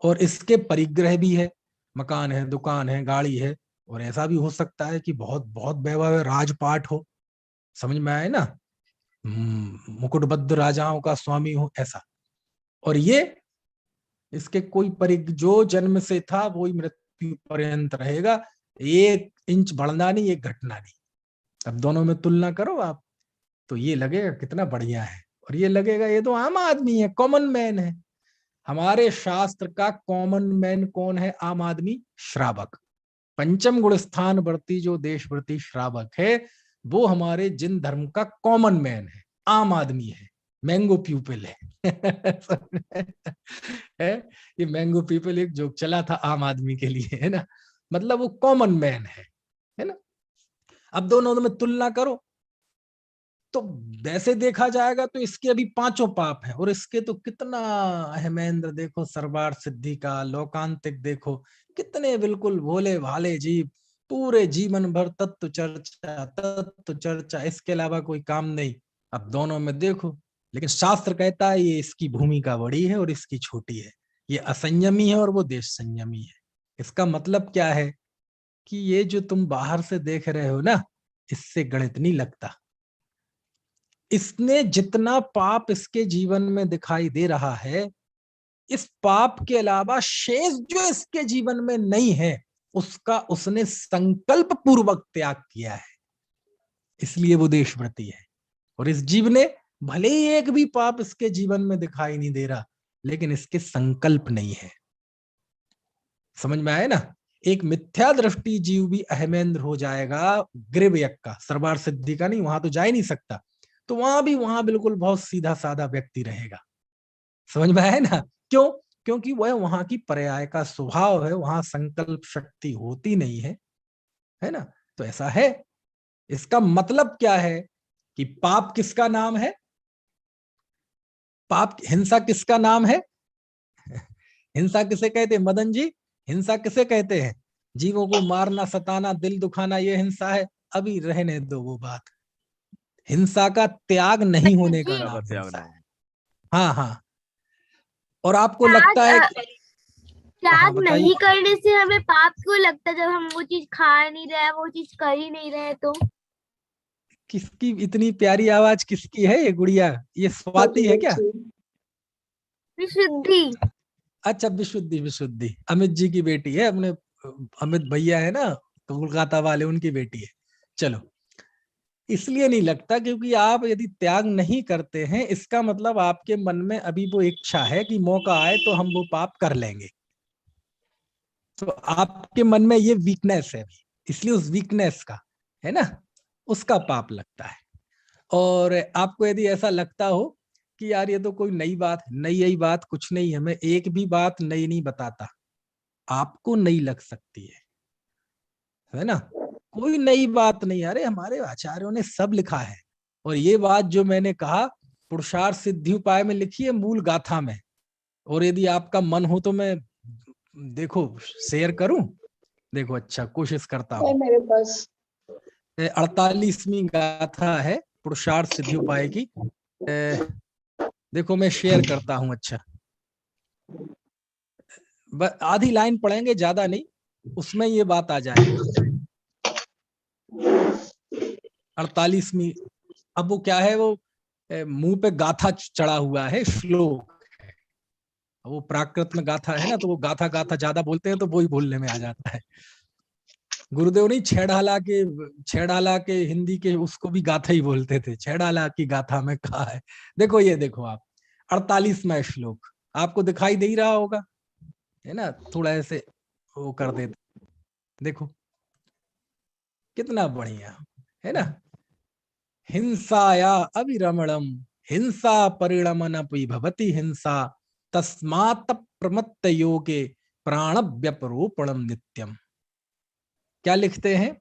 और इसके परिग्रह भी है, मकान है, दुकान है, गाड़ी है, और ऐसा भी हो सकता है कि बहुत बहुत वैभव है, राजपाट हो, समझ में आए ना, मुकुटबद्ध राजाओं का स्वामी हो, ऐसा। और ये इसके कोई जो जन्म से था वो ही मृत्यु पर्यंत रहेगा, 1 इंच बढ़ना नहीं, 1 घटना नहीं। अब दोनों में तुलना करो आप, तो ये लगेगा कितना बढ़िया है, और ये लगेगा ये तो आम आदमी है, कॉमन मैन है। हमारे शास्त्र का कॉमन मैन कौन है? आम आदमी, श्रावक। पंचम गुण स्थान वर्ती जो देशवर्ती श्रावक है, वो हमारे जिन धर्म का कॉमन मैन है, आम आदमी है, मैंगो पीपल है। ये मैंगो पीपल एक जोक चला था आम आदमी के लिए, है ना, मतलब वो कॉमन मैन है ना। अब दोनों में तुलना करो तो वैसे देखा जाएगा तो इसके अभी 5 पाप हैं, और इसके तो कितना, हेमेंद्र देखो, सरवार सिद्धि का, लोकांतिक देखो, कितने बिल्कुल भोले भाले जीव, पूरे जीवन भर तत्व चर्चा, इसके अलावा कोई काम नहीं। अब दोनों में देखो, लेकिन शास्त्र कहता है ये इसकी भूमिका बड़ी है और इसकी छोटी है, ये असंयमी है और वो देश संयमी है। इसका मतलब क्या है कि ये जो तुम बाहर से देख रहे हो ना, इससे गणित नहीं लगता। इसने जितना पाप इसके जीवन में दिखाई दे रहा है, इस पाप के अलावा शेष जो इसके जीवन में नहीं है, उसका उसने संकल्प पूर्वक त्याग किया है, इसलिए वो देशव्रती है। और इस जीव ने भले ही एक भी पाप इसके जीवन में दिखाई नहीं दे रहा, लेकिन इसके संकल्प नहीं है। समझ में आए ना? एक मिथ्या दृष्टि जीव भी अहमेंद्र हो जाएगा, ग्रीवयक का, सरवार सिद्धि का नहीं, वहां तो जा ही नहीं सकता, तो वहां बिल्कुल बहुत सीधा साधा व्यक्ति रहेगा। समझ में आया ना? क्यों? क्योंकि वह वहां की पर्याय का स्वभाव है, वहां संकल्प शक्ति होती नहीं है ना। तो ऐसा है। इसका मतलब क्या है कि पाप किसका नाम है? पाप, हिंसा किसका नाम है? हिंसा किसे कहते हैं मदन जी? हिंसा किसे कहते हैं? जीवों को मारना, सताना, दिल दुखाना, ये हिंसा है? अभी रहने दो वो बात। हिंसा का त्याग नहीं होने का नाम हिंसा है। हाँ हाँ। और आपको लगता है त्याग नहीं करने से हमें पाप क्यों लगता है? जब हम वो चीज खा नहीं रहे, वो चीज कर ही नहीं रहे, तो किसकी इतनी प्यारी आवाज किसकी है ये गुड़िया? ये स्वाति है क्या? विशुद्धि। अच्छा, विशुद्धि अमित जी की बेटी है, अपने अमित भैया है ना कोलकाता वाले, उनकी बेटी है। चलो, इसलिए नहीं लगता क्योंकि आप यदि त्याग नहीं करते हैं, इसका मतलब आपके मन में अभी वो इच्छा है कि मौका आए तो हम वो पाप कर लेंगे। तो आपके मन में ये वीकनेस है, इसलिए उस वीकनेस का, है ना, उसका पाप लगता है। और आपको यदि ऐसा लगता हो कि यार ये तो कोई नई बात, नई बात कुछ नहीं है, मैं एक भी बात नई नहीं बताता, आपको नई लग सकती है ना, कोई नई बात नहीं। अरे हमारे आचार्यों ने सब लिखा है, और ये बात जो मैंने कहा पुरुषार्थ सिद्धि उपाय में लिखी है, मूल गाथा में। और यदि आपका मन हो तो मैं देखो शेयर करूं, देखो, अच्छा कोशिश करता हूँ। मेरे पास 48वीं गाथा है पुरुषार्थ सिद्धि उपाय की। देखो मैं शेयर करता हूं। अच्छा, आधी लाइन पढ़ेंगे, ज्यादा नहीं, उसमें ये बात आ जाएगी। 48वीं, अब वो क्या है, वो मुंह पे गाथा चढ़ा हुआ है, श्लोक, वो प्राकृत में गाथा है ना, तो वो गाथा ज्यादा बोलते हैं तो वो ही बोलने में आ जाता है। गुरुदेव नहीं छेड़ाला के हिंदी के उसको भी गाथा ही बोलते थे, छेड़ाला की गाथा में कहा है। देखो ये देखो आप, 48वां श्लोक आपको दिखाई दे ही रहा होगा, है ना, थोड़ा ऐसे वो कर देते, देखो कितना बढ़िया है ना। हिंसाया अविरमणम हिंसा परिणमनपि भवति हिंसा तस्मात् प्रमत्त योगे प्राण व्यपरोपणम नित्यम। क्या लिखते हैं?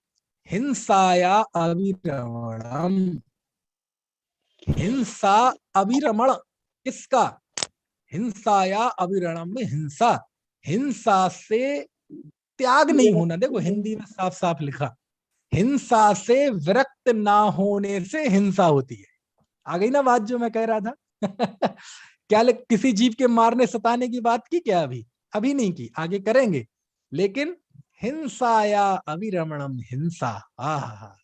हिंसाया अविरमणम, हिंसा अविरमण किसका? हिंसाया अविरमण में हिंसा से त्याग नहीं होना। देखो हिंदी में साफ साफ लिखा, हिंसा से विरक्त ना होने से हिंसा होती है। आ गई ना बात जो मैं कह रहा था? क्या किसी जीव के मारने सताने की बात की क्या अभी? अभी नहीं की, आगे करेंगे। लेकिन हिंसाया अविरमणम हिंसा,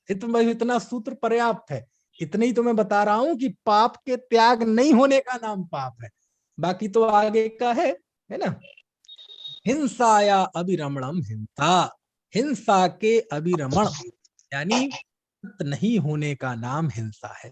इतना सूत्र पर्याप्त है। इतने ही तो मैं बता रहा हूं कि पाप के त्याग नहीं होने का नाम पाप है, बाकी तो आगे का है ना। हिंसाया अविरमणम हिंसा, हिंसा के अविरमण यानी नहीं होने का नाम हिंसा है?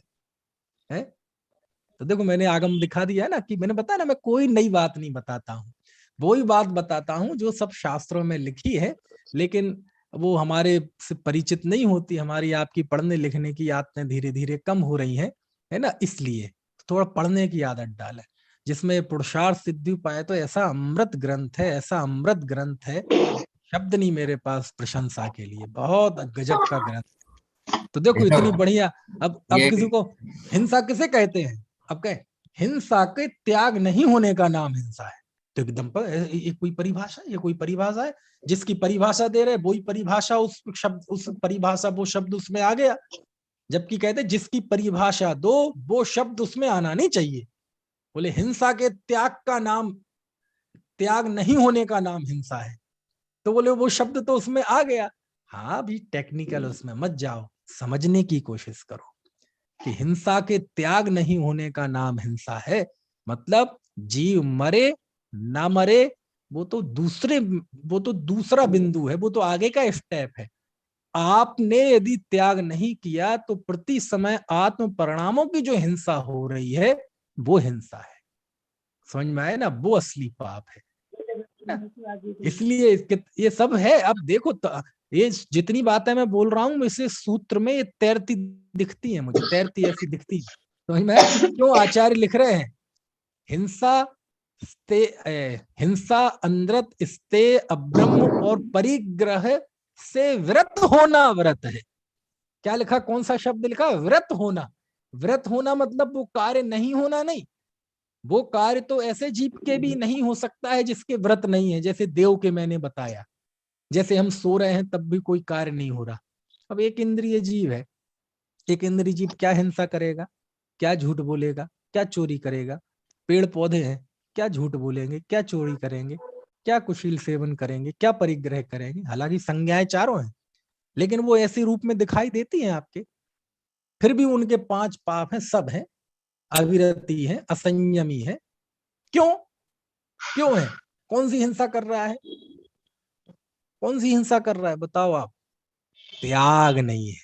तो देखो मैंने आगम दिखा दिया है ना, कि मैंने बताया ना, मैं कोई नई बात नहीं बताता हूँ, वही बात बताता हूँ जो सब शास्त्रों में लिखी है, लेकिन वो हमारे से परिचित नहीं होती। हमारी आपकी पढ़ने लिखने की आदतें धीरे धीरे कम हो रही है ना, इसलिए थोड़ा पढ़ने की आदत डाले, जिसमें पुरुषार्थ सिद्धि पाए। तो ऐसा अमृत ग्रंथ है, ऐसा अमृत ग्रंथ है, शब्द नहीं मेरे पास प्रशंसा के लिए, बहुत गजब का ग्रंथ। तो देखो इतनी बढ़िया। अब किसी को हिंसा किसे कहते हैं? अब कहे हिंसा के त्याग नहीं होने का नाम हिंसा है, तो एकदम पर ये कोई परिभाषा, ये कोई परिभाषा है? जिसकी परिभाषा दे रहे वही परिभाषा उस शब्द, उस परिभाषा वो शब्द उसमें आ गया, जबकि कहते जिसकी परिभाषा दो वो शब्द उसमें आना नहीं चाहिए। बोले हिंसा के त्याग का नाम, त्याग नहीं होने का नाम हिंसा है, तो बोले वो शब्द तो उसमें आ गया। हाँ भी टेक्निकल उसमें मत जाओ, समझने की कोशिश करो कि हिंसा के त्याग नहीं होने का नाम हिंसा है। मतलब जीव मरे ना मरे वो तो दूसरा बिंदु है, वो तो आगे का स्टेप है। आपने यदि त्याग नहीं किया तो प्रति समय आत्म परिणामों की जो हिंसा हो रही है वो हिंसा है। समझ में आए ना? वो असली पाप है। इसलिए ये सब है। अब देखो ये जितनी बातें मैं बोल रहा हूँ इसे सूत्र में ये तैरती दिखती है, मुझे तैरती ऐसी दिखती है। समझ में आए क्यों आचार्य लिख रहे हैं? हिंसा अंधरत स्ते अब्रह्म और परिग्रह से व्रत होना व्रत है। क्या लिखा? कौन सा शब्द लिखा? व्रत होना। व्रत होना मतलब वो कार्य नहीं होना नहीं, वो कार्य तो ऐसे जीव के भी नहीं हो सकता है जिसके व्रत नहीं है। जैसे देव के मैंने बताया, जैसे हम सो रहे हैं तब भी कोई कार्य नहीं हो रहा। अब एक इंद्रिय जीव है, एक इंद्रिय जीव क्या हिंसा करेगा? क्या झूठ बोलेगा? क्या चोरी करेगा? पेड़ पौधे हैं, क्या झूठ बोलेंगे? क्या चोरी करेंगे? क्या कुशील सेवन करेंगे? क्या परिग्रह करेंगे? हालांकि संज्ञाएं चारों हैं, लेकिन वो ऐसे रूप में दिखाई देती हैं आपके। फिर भी उनके 5 पाप हैं, सब हैं, अविरति है, असंयमी है। क्यों है? कौन सी हिंसा कर रहा है? कौन सी हिंसा कर रहा है बताओ आप? त्याग नहीं है।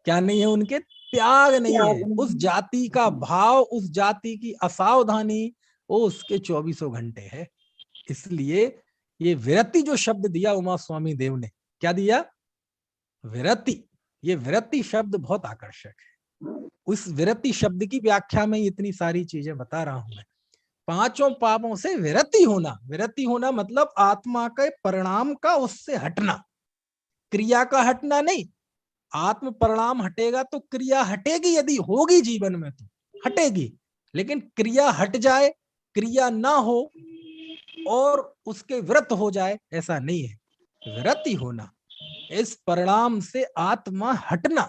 क्या नहीं है उनके? त्याग नहीं है। उस जाति का भाव, उस जाति की असावधानी वो उसके 24 घंटे है। इसलिए ये विरति जो शब्द दिया उमा स्वामी देव ने, क्या दिया? विरति। ये विरति शब्द बहुत आकर्षक है। उस विरति शब्द की व्याख्या में इतनी सारी चीजें बता रहा हूं मैं। 5 पापों से विरति होना। विरति होना मतलब आत्मा के परिणाम का उससे हटना, क्रिया का हटना नहीं। आत्म परिणाम हटेगा तो क्रिया हटेगी, यदि होगी जीवन में तो हटेगी, लेकिन क्रिया हट जाए, क्रिया ना हो और उसके व्रत हो जाए, ऐसा नहीं है। विरति होना, इस परिणाम से आत्मा हटना।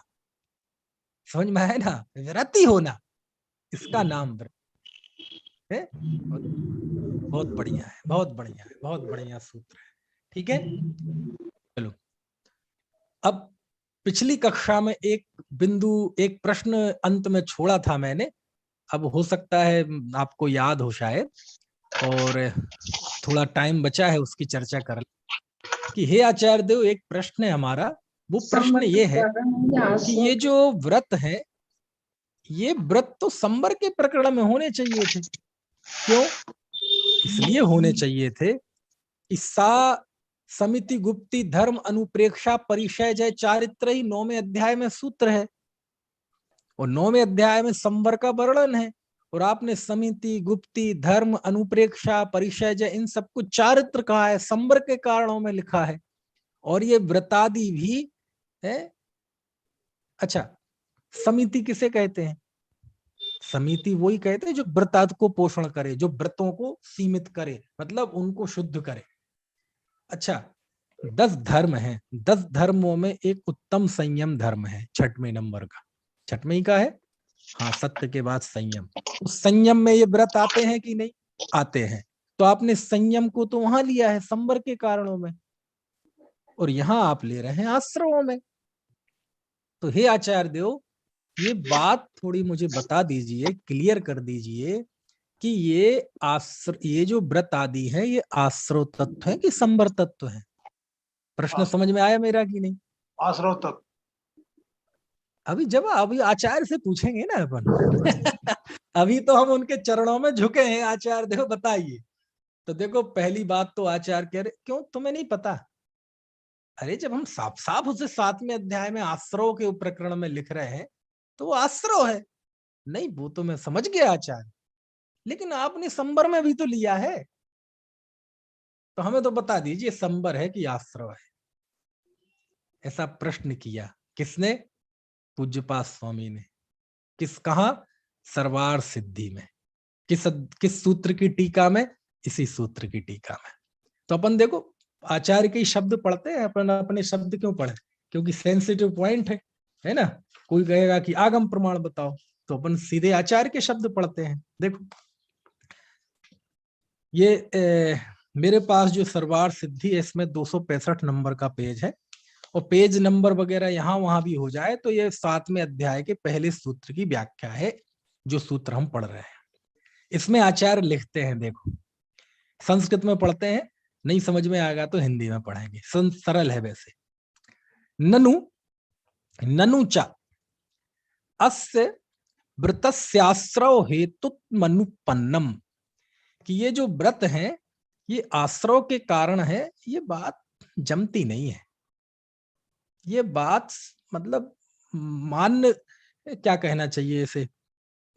समझ में आया ना? विरति होना, इसका नाम व्रत है। बहुत बढ़िया है, बहुत बढ़िया है, बहुत बढ़िया सूत्र है। ठीक है, चलो अब पिछली कक्षा में एक बिंदु, एक प्रश्न अंत में छोड़ा था मैंने, अब हो सकता है आपको याद हो शायद, और थोड़ा टाइम बचा है उसकी चर्चा कर कि हे आचार्य देव, एक प्रश्न है हमारा। वो प्रश्न ये है कि ये जो व्रत है, ये व्रत तो संवर के प्रकरण में होने चाहिए थे। क्यों? इसलिए होने चाहिए थे कि सा समिति गुप्ति धर्म अनुप्रेक्षा परिचय जय चारित्र ही 9वें अध्याय में सूत्र है, और 9वें अध्याय में संवर का वर्णन है, और आपने समिति गुप्ति धर्म अनुप्रेक्षा परिचय जय इन सबको चारित्र कहा है, संवर के कारणों में लिखा है। और ये व्रतादि भी है। अच्छा, समिति किसे कहते हैं? समिति वही कहते हैं जो व्रतादि को पोषण करे, जो व्रतों को सीमित करे, मतलब उनको शुद्ध करे। अच्छा, 10 धर्म हैं, 10 धर्मों में एक उत्तम संयम धर्म है, 6वें नंबर का। 6वें ही का है, हाँ, सत्य के बाद संयम। उस संयम में ये व्रत आते हैं कि नहीं? आते हैं। तो आपने संयम को तो वहां लिया है संबर के कारणों में, और यहां आप ले रहे हैं आश्रवों में। तो हे आचार्य देव, ये बात थोड़ी मुझे बता दीजिए, क्लियर कर दीजिए कि ये जो व्रत आदि है ये आश्रव तत्व है कि संबर तत्व है? प्रश्न समझ में आया मेरा कि नहीं? आश्रव तत्व। अभी अभी आचार्य से पूछेंगे ना अपन। अभी तो हम उनके चरणों में झुके हैं, आचार्य देखो बताइए। तो देखो पहली बात तो आचार्य कह रहे क्यों तुम्हें नहीं पता? अरे जब हम साफ साफ उसे 7वें अध्याय में आश्रव के प्रकरण में लिख रहे हैं तो वो आश्रव है। नहीं वो तो मैं समझ गया आचार्य, लेकिन आपने संबर में भी तो लिया है, तो हमें तो बता दीजिए संबर है कि आश्रव है? ऐसा प्रश्न किया किसने? पूज्यपाद स्वामी ने। कहा? सर्वार सिद्धि में। किस सूत्र की टीका में? इसी सूत्र की टीका में। तो अपन देखो आचार्य के शब्द पढ़ते हैं, अपन अपने शब्द क्यों पढ़े? क्योंकि सेंसिटिव पॉइंट है ना। कोई कहेगा कि आगम प्रमाण बताओ, तो अपन सीधे आचार्य के शब्द पढ़ते हैं। देखो ये मेरे पास जो सर्वार सिद्धि है इसमें 265 नंबर का पेज है, और पेज नंबर वगैरह यहाँ वहां भी हो जाए तो ये 7वें अध्याय के पहले सूत्र की व्याख्या है, जो सूत्र हम पढ़ रहे हैं। इसमें आचार्य लिखते हैं, देखो संस्कृत में पढ़ते हैं, नहीं समझ में आएगा तो हिंदी में पढ़ेंगे, सरल है वैसे। ननु च अस्य व्रतस्याश्रव हेतुमनुपन्नम, कि ये जो व्रत है ये आश्रव के कारण है, ये बात जमती नहीं है। ये बात मतलब मान्य, क्या कहना चाहिए इसे,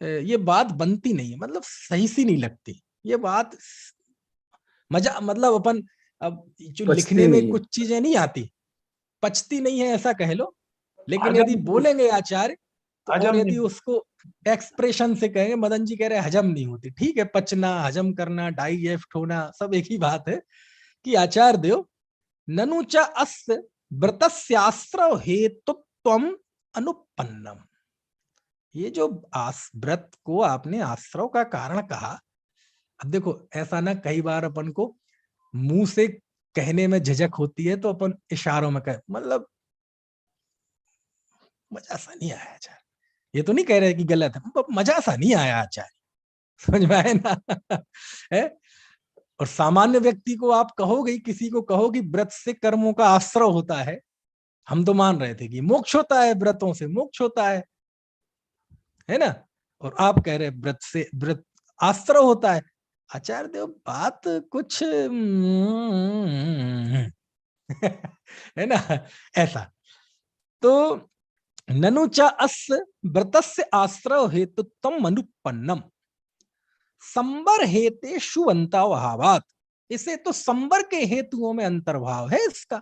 ये बात बनती नहीं है, मतलब सही सी नहीं लगती ये बात। मजा मतलब अपन अब जो लिखने में कुछ चीजें नहीं आती, पचती नहीं है ऐसा कह लो, लेकिन यदि बोलेंगे आचार्य तो, और यदि उसको एक्सप्रेशन से कहेंगे, मदन जी कह रहे हैं हजम नहीं होती, ठीक है, पचना हजम करना डाइजेस्ट होना सब एक ही बात है। कि आचार्य देव ननु च अस्य व्रतस्याश्रव हेतुत्वम अनुपन्नम, ये जो व्रत को आपने आश्रव का कारण कहा। अब देखो ऐसा ना कई बार अपन को मुंह से कहने में झिझक होती है तो अपन इशारों में कह, मतलब मजा सा नहीं आया आचार्य, ये तो नहीं कह रहे कि गलत है, मजा सा नहीं आया आचार्य, समझ में आए ना? है? और सामान्य व्यक्ति को आप कहोगे, किसी को कहो कि व्रत से कर्मों का आश्रव होता है, हम तो मान रहे थे कि मोक्ष होता है, व्रतों से मोक्ष होता है ना, और आप कह रहे व्रत आश्रव होता है। आचार्य देव बात कुछ है ना ऐसा। तो ननु च अस्य व्रतस्य आश्रव हेतुत्वम अनुपन्नम संबर हेते शुअंताभावात्, इसे तो संबर के हेतुओं में अंतर्भाव है इसका,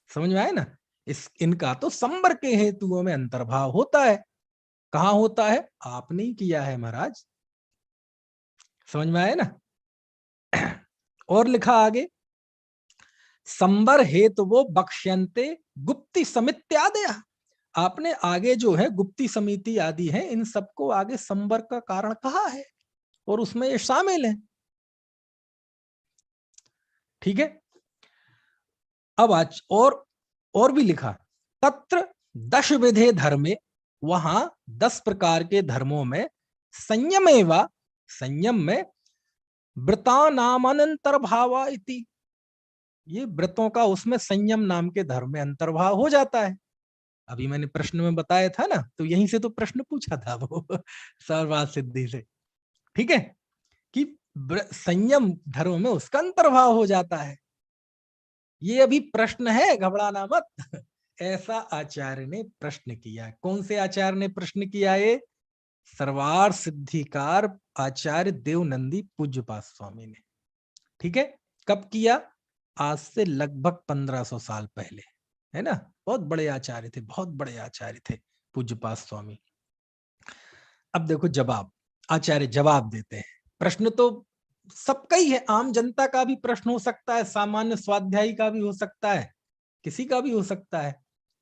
समझ में आए ना? इनका तो संबर के हेतुओं में अंतर्भाव होता है। कहाँ होता है? आपने ही किया है महाराज, समझ में आए ना? और लिखा आगे, संबर हेतु वो बक्ष्यन्ते गुप्ति समित्यादय, आपने आगे जो है गुप्ती समिति आदि है इन सबको आगे संबर का कारण कहा है, और उसमें ये शामिल है। ठीक है, अब आज और भी लिखा, तत्र 10 विधे धर्मे, वहां 10 प्रकार के धर्मों में संयमेवा, संयम में व्रतानामनंतर्भावा इति, ये व्रतों का उसमें संयम नाम के धर्म में अंतर्भाव हो जाता है। अभी मैंने प्रश्न में बताया था ना, तो यहीं से तो प्रश्न पूछा था वो सर्वार सिद्धि से, ठीक है, कि संयम धर्म में उसका अंतर्भाव हो जाता है। ये अभी प्रश्न है, घबराना मत। ऐसा आचार्य ने प्रश्न किया। कौन से आचार्य ने प्रश्न किया? ये सर्वार सिद्धिकार आचार्य देवनंदी पूज्यपाद स्वामी ने। ठीक है, कब किया? आज से लगभग 1500 साल पहले, है ना। बहुत बड़े आचार्य थे, बहुत बड़े आचार्य थे पूज्यपाद स्वामी। अब देखो जवाब, आचार्य जवाब देते हैं। प्रश्न तो सबका ही है, आम जनता का भी प्रश्न हो सकता है, सामान्य स्वाध्यायी का भी हो सकता है, किसी का भी हो सकता है।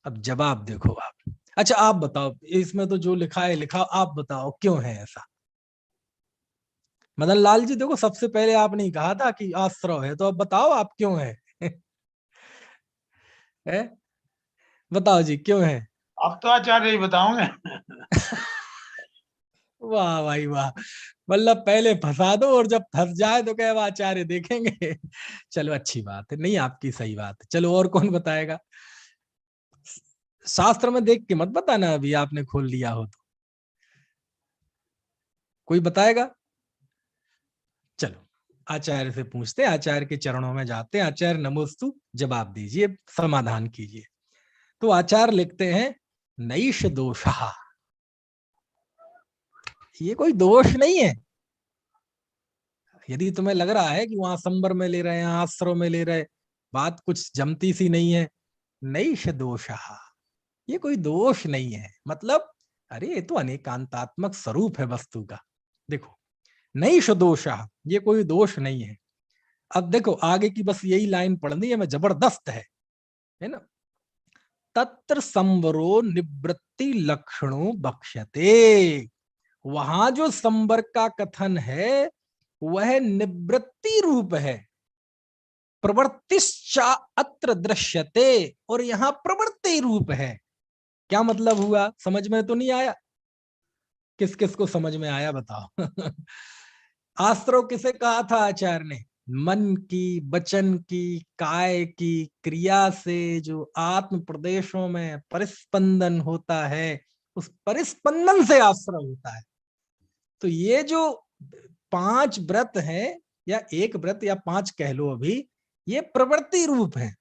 अब जवाब देखो आप। अच्छा आप बताओ, इसमें तो जो लिखा है लिखा, आप बताओ क्यों है ऐसा? मदन लाल जी देखो, सबसे पहले आपने ही कहा था कि आश्रव है, तो अब बताओ आप क्यों है? है? बताओ जी क्यों है? अब तो आचार्य ही बताओगे। वाह भाई वाह, मतलब पहले फंसा दो और जब फंस जाए तो कहे आचार्य देखेंगे। चलो अच्छी बात है, नहीं आपकी सही बात है। चलो और कौन बताएगा? शास्त्र में देख के मत बताना, अभी आपने खोल लिया हो तो। कोई बताएगा? चलो आचार्य से पूछते, आचार्य के चरणों में जाते हैं। आचार्य नमोस्तु, जवाब दीजिए, समाधान कीजिए। तो आचार्य लिखते हैं नैष दोषः, ये कोई दोष नहीं है। यदि तुम्हें लग रहा है कि वहां संबर में ले रहे हैं, आश्रव में ले रहे, बात कुछ जमती सी नहीं है, नैष दोषः, ये कोई दोष नहीं है। मतलब अरे ये तो अनेकांतात्मक स्वरूप है वस्तु का। देखो नैष दोषः, ये कोई दोष नहीं है। अब देखो आगे की बस यही लाइन पढ़नी है, मैं जबरदस्त है ना। तत्र संवरो निवृत्ति लक्षणों बक्ष्यते, वहां जो संवर का कथन है वह निवृत्ति रूप है। प्रवृत्तिश्चा अत्र दृश्यते, और यहाँ प्रवृत्ति रूप है। क्या मतलब हुआ? समझ में तो नहीं आया? किस किस को समझ में आया बताओ? आश्रव किसे कहा था आचार्य ने? मन की, वचन की, काय की क्रिया से जो आत्म प्रदेशों में परिस्पंदन होता है, उस परिस्पंदन से आश्रव होता है। तो ये जो 5 व्रत हैं, या 1 व्रत या 5 कह लो, अभी ये प्रवृत्ति रूप है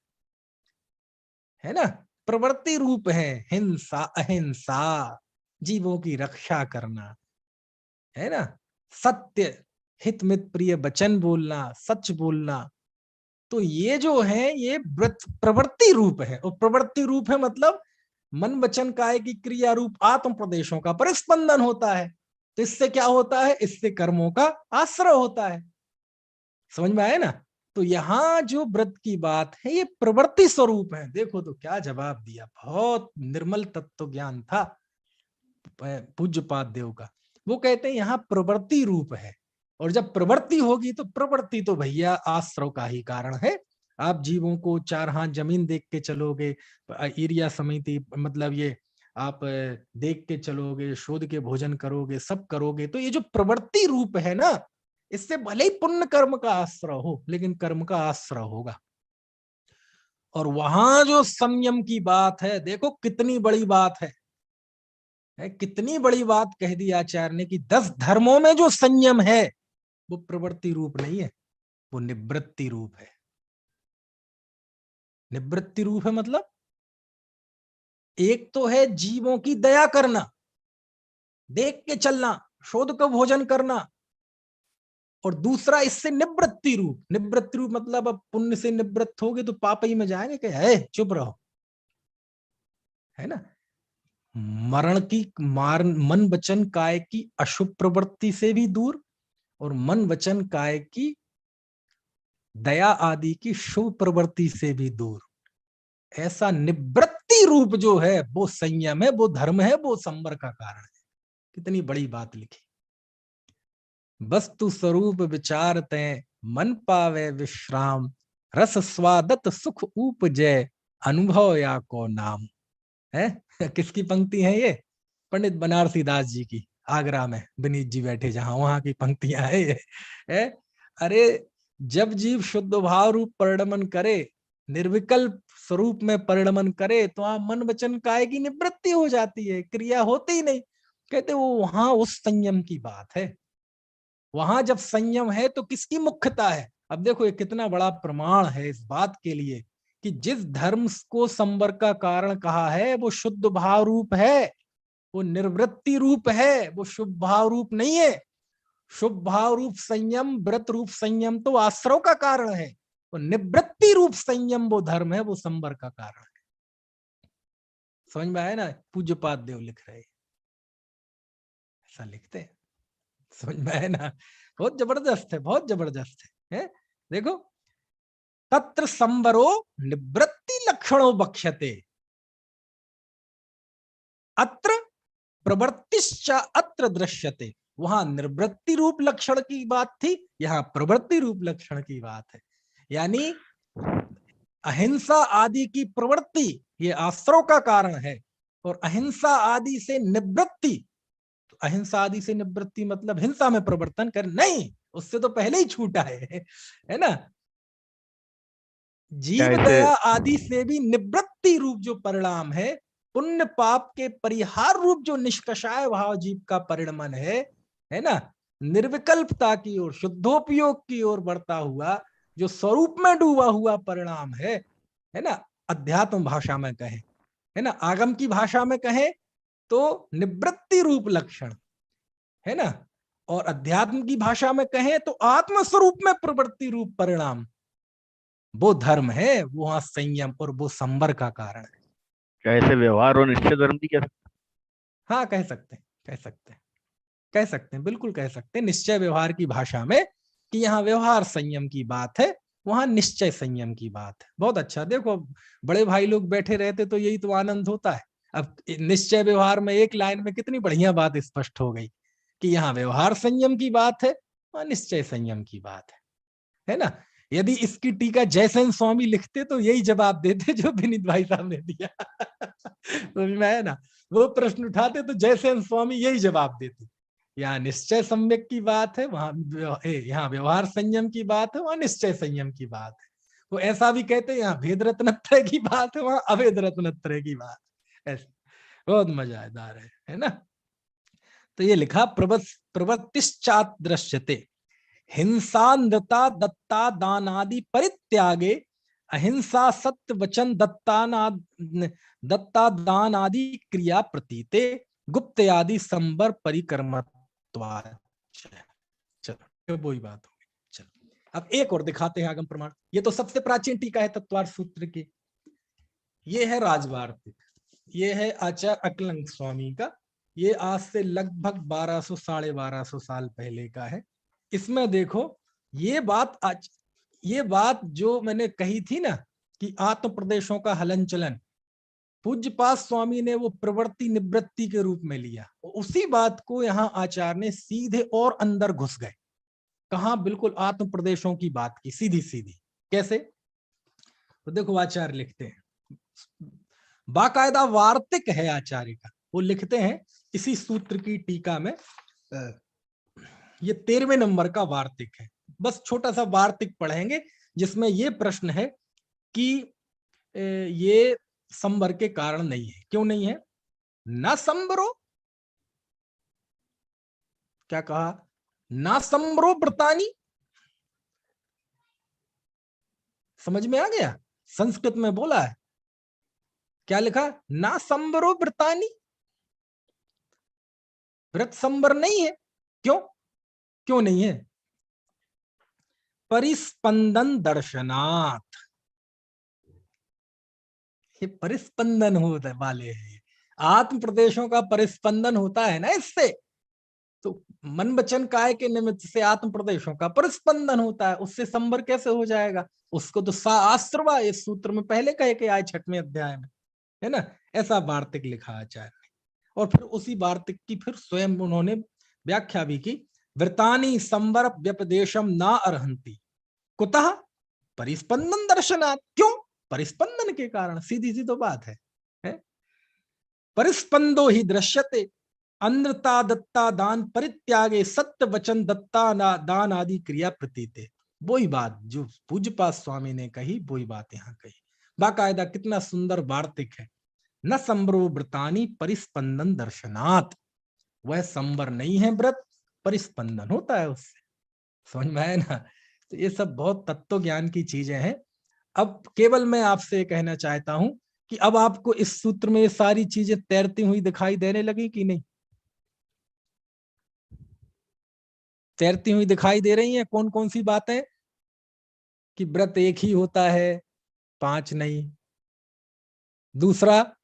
ना, प्रवृत्ति रूप है। हिंसा, अहिंसा, जीवों की रक्षा करना, है ना, सत्य, हित मित प्रिय वचन बोलना, सच बोलना। तो ये जो है ये प्रवृत्ति रूप है। और प्रवृत्ति रूप है मतलब मन वचन काय की क्रिया रूप आत्म प्रदेशों का परिस्पंदन होता है। तो इससे क्या होता है? इससे कर्मों का आश्रय होता है। समझ में आया ना? तो यहाँ जो व्रत की बात है ये प्रवृत्ति स्वरूप है। देखो तो क्या जवाब दिया, बहुत निर्मल तत्व ज्ञान था पूज्यपाद देव का। वो कहते हैं यहाँ प्रवृत्ति रूप है, और जब प्रवृत्ति होगी तो प्रवृत्ति तो भैया आश्रव का ही कारण है। आप जीवों को 4 हाथ जमीन देख के चलोगे, एरिया समिति मतलब ये आप देख के चलोगे, शोध के भोजन करोगे, सब करोगे, तो ये जो प्रवृत्ति रूप है ना, इससे भले ही पुण्य कर्म का आश्रय हो, लेकिन कर्म का आश्रय होगा। और वहां जो संयम की बात है, देखो कितनी बड़ी बात है, कितनी बड़ी बात कह दी आचार्य ने कि 10 धर्मों में जो संयम है वो प्रवृत्ति रूप नहीं है, वो निवृत्ति रूप है। निवृत्ति रूप है मतलब एक तो है जीवों की दया करना, देख के चलना, शोध का भोजन करना, और दूसरा इससे निवृत्ति रूप। निवृत्ति रूप मतलब अब पुण्य से निवृत्त होगे तो पाप ही में जाएंगे, क्या है? चुप रहो, है ना। मरण की मन वचन काय की अशुभ प्रवृत्ति से भी दूर, और मन वचन काय की दया आदि की शुभ प्रवृत्ति से भी दूर। ऐसा निवृत्ति रूप जो है वो संयम है, वो धर्म है, वो संवर का कारण है। कितनी बड़ी बात लिखी। वस्तु स्वरूप विचारते मन पावे विश्राम, रस स्वादत सुख उपजे अनुभव या को नाम। है किसकी पंक्ति है ये? पंडित बनारसी दास जी की, आगरा में विनीत जी बैठे जहां, वहां की पंक्तियां है ये। है अरे जब जीव शुद्ध भाव रूप परिणमन करे, निर्विकल्प स्वरूप में परिणमन करे, तो वहां मन वचन काय की निवृत्ति हो जाती है, क्रिया होती ही नहीं। कहते वो वहां उस संयम की बात है। वहां जब संयम है तो किसकी मुख्यता है? अब देखो ये कितना बड़ा प्रमाण है इस बात के लिए कि जिस धर्म को संवर का कारण कहा है वो शुद्ध भाव रूप है, वो निर्वृत्ति रूप है, वो शुभ भाव रूप नहीं है। शुभ भाव रूप संयम, व्रत रूप संयम तो आश्रव का कारण है, वो निवृत्ति रूप संयम वो धर्म है, वो संवर का कारण है। समझ में आया ना? पूज्यपाद देव लिख रहे, ऐसा लिखते हैं। समझ में आया ना? बहुत जबरदस्त है, बहुत जबरदस्त है। देखो तत्र संवरो निवृत्ति लक्षणों बक्ष्यते, अत्र प्रवृत्तिश्च अत्र दृश्यते। वहां निर्वृत्ति रूप लक्षण की बात थी, यहाँ प्रवृत्ति रूप लक्षण की बात है। यानी अहिंसा आदि की प्रवृत्ति ये आश्रव का कारण है, और अहिंसा आदि से निवृत्ति, तो अहिंसा आदि से निवृत्ति मतलब हिंसा में प्रवर्तन कर नहीं, उससे तो पहले ही छूटा है ना। जीव दया आदि से भी निवृत्ति रूप जो परिणाम है, पुण्य पाप के परिहार रूप जो निष्कषाय भाव जीव का परिणमन है ना, निर्विकल्पता की ओर, शुद्धोपयोग की ओर बढ़ता हुआ जो स्वरूप में डूबा हुआ परिणाम है ना, अध्यात्म भाषा में कहे, है ना, आगम की भाषा में कहे तो निवृत्ति रूप लक्षण, है ना, और अध्यात्म की भाषा में कहे तो आत्म स्वरूप में प्रवृत्ति रूप परिणाम, वो धर्म है, वो वहां संयम और वो संवर का कारण है। क्या ऐसे व्यवहार और निश्चय धर्म भी कह सकते? हाँ, कह सकते हैं, बिल्कुल कह सकते हैं, निश्चय व्यवहार की भाषा में, कि यहाँ व्यवहार संयम की बात है, वहां निश्चय संयम की बात है। बहुत अच्छा, देखो बड़े भाई लोग बैठे रहते तो यही तो आनंद होता है। अब निश्चय व्यवहार में एक लाइन में कितनी बढ़िया बात स्पष्ट हो गई कि यहाँ व्यवहार संयम की बात है, वहां निश्चय संयम की बात है ना। यदि इसकी टीका जयसेन स्वामी लिखते तो यही जवाब देते जो विनीत भाई साहब ने दिया तो मैं ना वो प्रश्न उठाते तो जयसेन स्वामी यही जवाब देते। यहाँ निश्चय सम्यक की बात है, वहां यहाँ व्यवहार संयम की बात है, वहां निश्चय संयम की बात है। वो ऐसा भी कहते हैं यहाँ भेद रत्नत्रय की बात है, वहां अभेद रत्नत्रय की बात है। ऐसे बहुत मजेदार है ना। तो ये लिखा प्रवृत्तिश्चात दृश्यते हिंसा नृता दत्ता दानादि परित्यागे अहिंसा सत्य वचन दत्ता दान आदि क्रिया प्रतीते गुप्त आदि संबर परिकर्मत्वात्। चलो वही बात हो गई। चलो अब एक और दिखाते हैं आगम प्रमाण। ये तो सबसे प्राचीन टीका है तत्वार्थ सूत्र की। ये है राजवार्तिक, ये है आचार्य अकलंक स्वामी का, ये आज से लगभग 1200 साढ़े 1200 साल पहले का है। इसमें देखो ये बात जो मैंने कही थी ना कि आत्म प्रदेशों का हलन चलन, पूज्यपाद स्वामी ने वो प्रवृत्ति निवृत्ति के रूप में लिया, उसी बात को यहाँ आचार्य ने सीधे और अंदर घुस गए। कहा? बिल्कुल आत्म प्रदेशों की बात की, सीधी सीधी। कैसे? तो देखो आचार्य लिखते हैं, बाकायदा वार्तिक है आचार्य का, वो लिखते हैं इसी सूत्र की टीका में, ये 13वें नंबर का वार्तिक है। बस छोटा सा वार्तिक पढ़ेंगे जिसमें ये प्रश्न है कि ये संवर के कारण नहीं है। क्यों नहीं है? ना संवरो, क्या कहा? ना संवरो व्रतानी। समझ में आ गया? संस्कृत में बोला है, क्या लिखा? ना संवरो व्रतानी, व्रत संवर नहीं है। क्यों? क्यों नहीं है? परिस्पंदन दर्शनात्, ये परिस्पंदन होने वाले हैं, आत्म प्रदेशों का परिस्पंदन होता है ना इससे, तो मन वचन काय के निमित्त से आत्म प्रदेशों का परिस्पंदन होता है, उससे संवर कैसे हो जाएगा? उसको तो सा आश्रवा इस सूत्र में पहले कहे के आए 6वें अध्याय में, है ना। ऐसा वार्तिक लिखा आचार्य ने, और फिर उसी वार्तिक की फिर स्वयं उन्होंने व्याख्या भी की। व्रतानि संवर व्यपदेशम ना अर्हन्ति कुतः परिस्पंदन दर्शनात्। क्यों? परिस्पंदन के कारण, सीधी सी तो बात है? परिस्पंदो ही दृश्यते अनृता दत्ता दान परित्यागे सत्य वचन दत्ता दान आदि क्रिया प्रतीते। वही बात जो पूज्यपाद स्वामी ने कही, वही बात यहाँ कही। बाकायदा कितना सुंदर वार्तिक है। न संवरो व्रतानि परिस्पंदन दर्शनात्, वह संवर नहीं है व्रत, परिस्पंदन होता है उससे। समझ में आया ना? तो ये सब बहुत तत्व ज्ञान की चीजें हैं। अब केवल मैं आपसे कहना चाहता हूं कि अब आपको इस सूत्र में ये सारी चीजें तैरती हुई दिखाई देने लगी कि नहीं? तैरती हुई दिखाई दे रही हैं? कौन कौन सी बातें? कि व्रत एक ही होता है, 5 नहीं। दूसरा,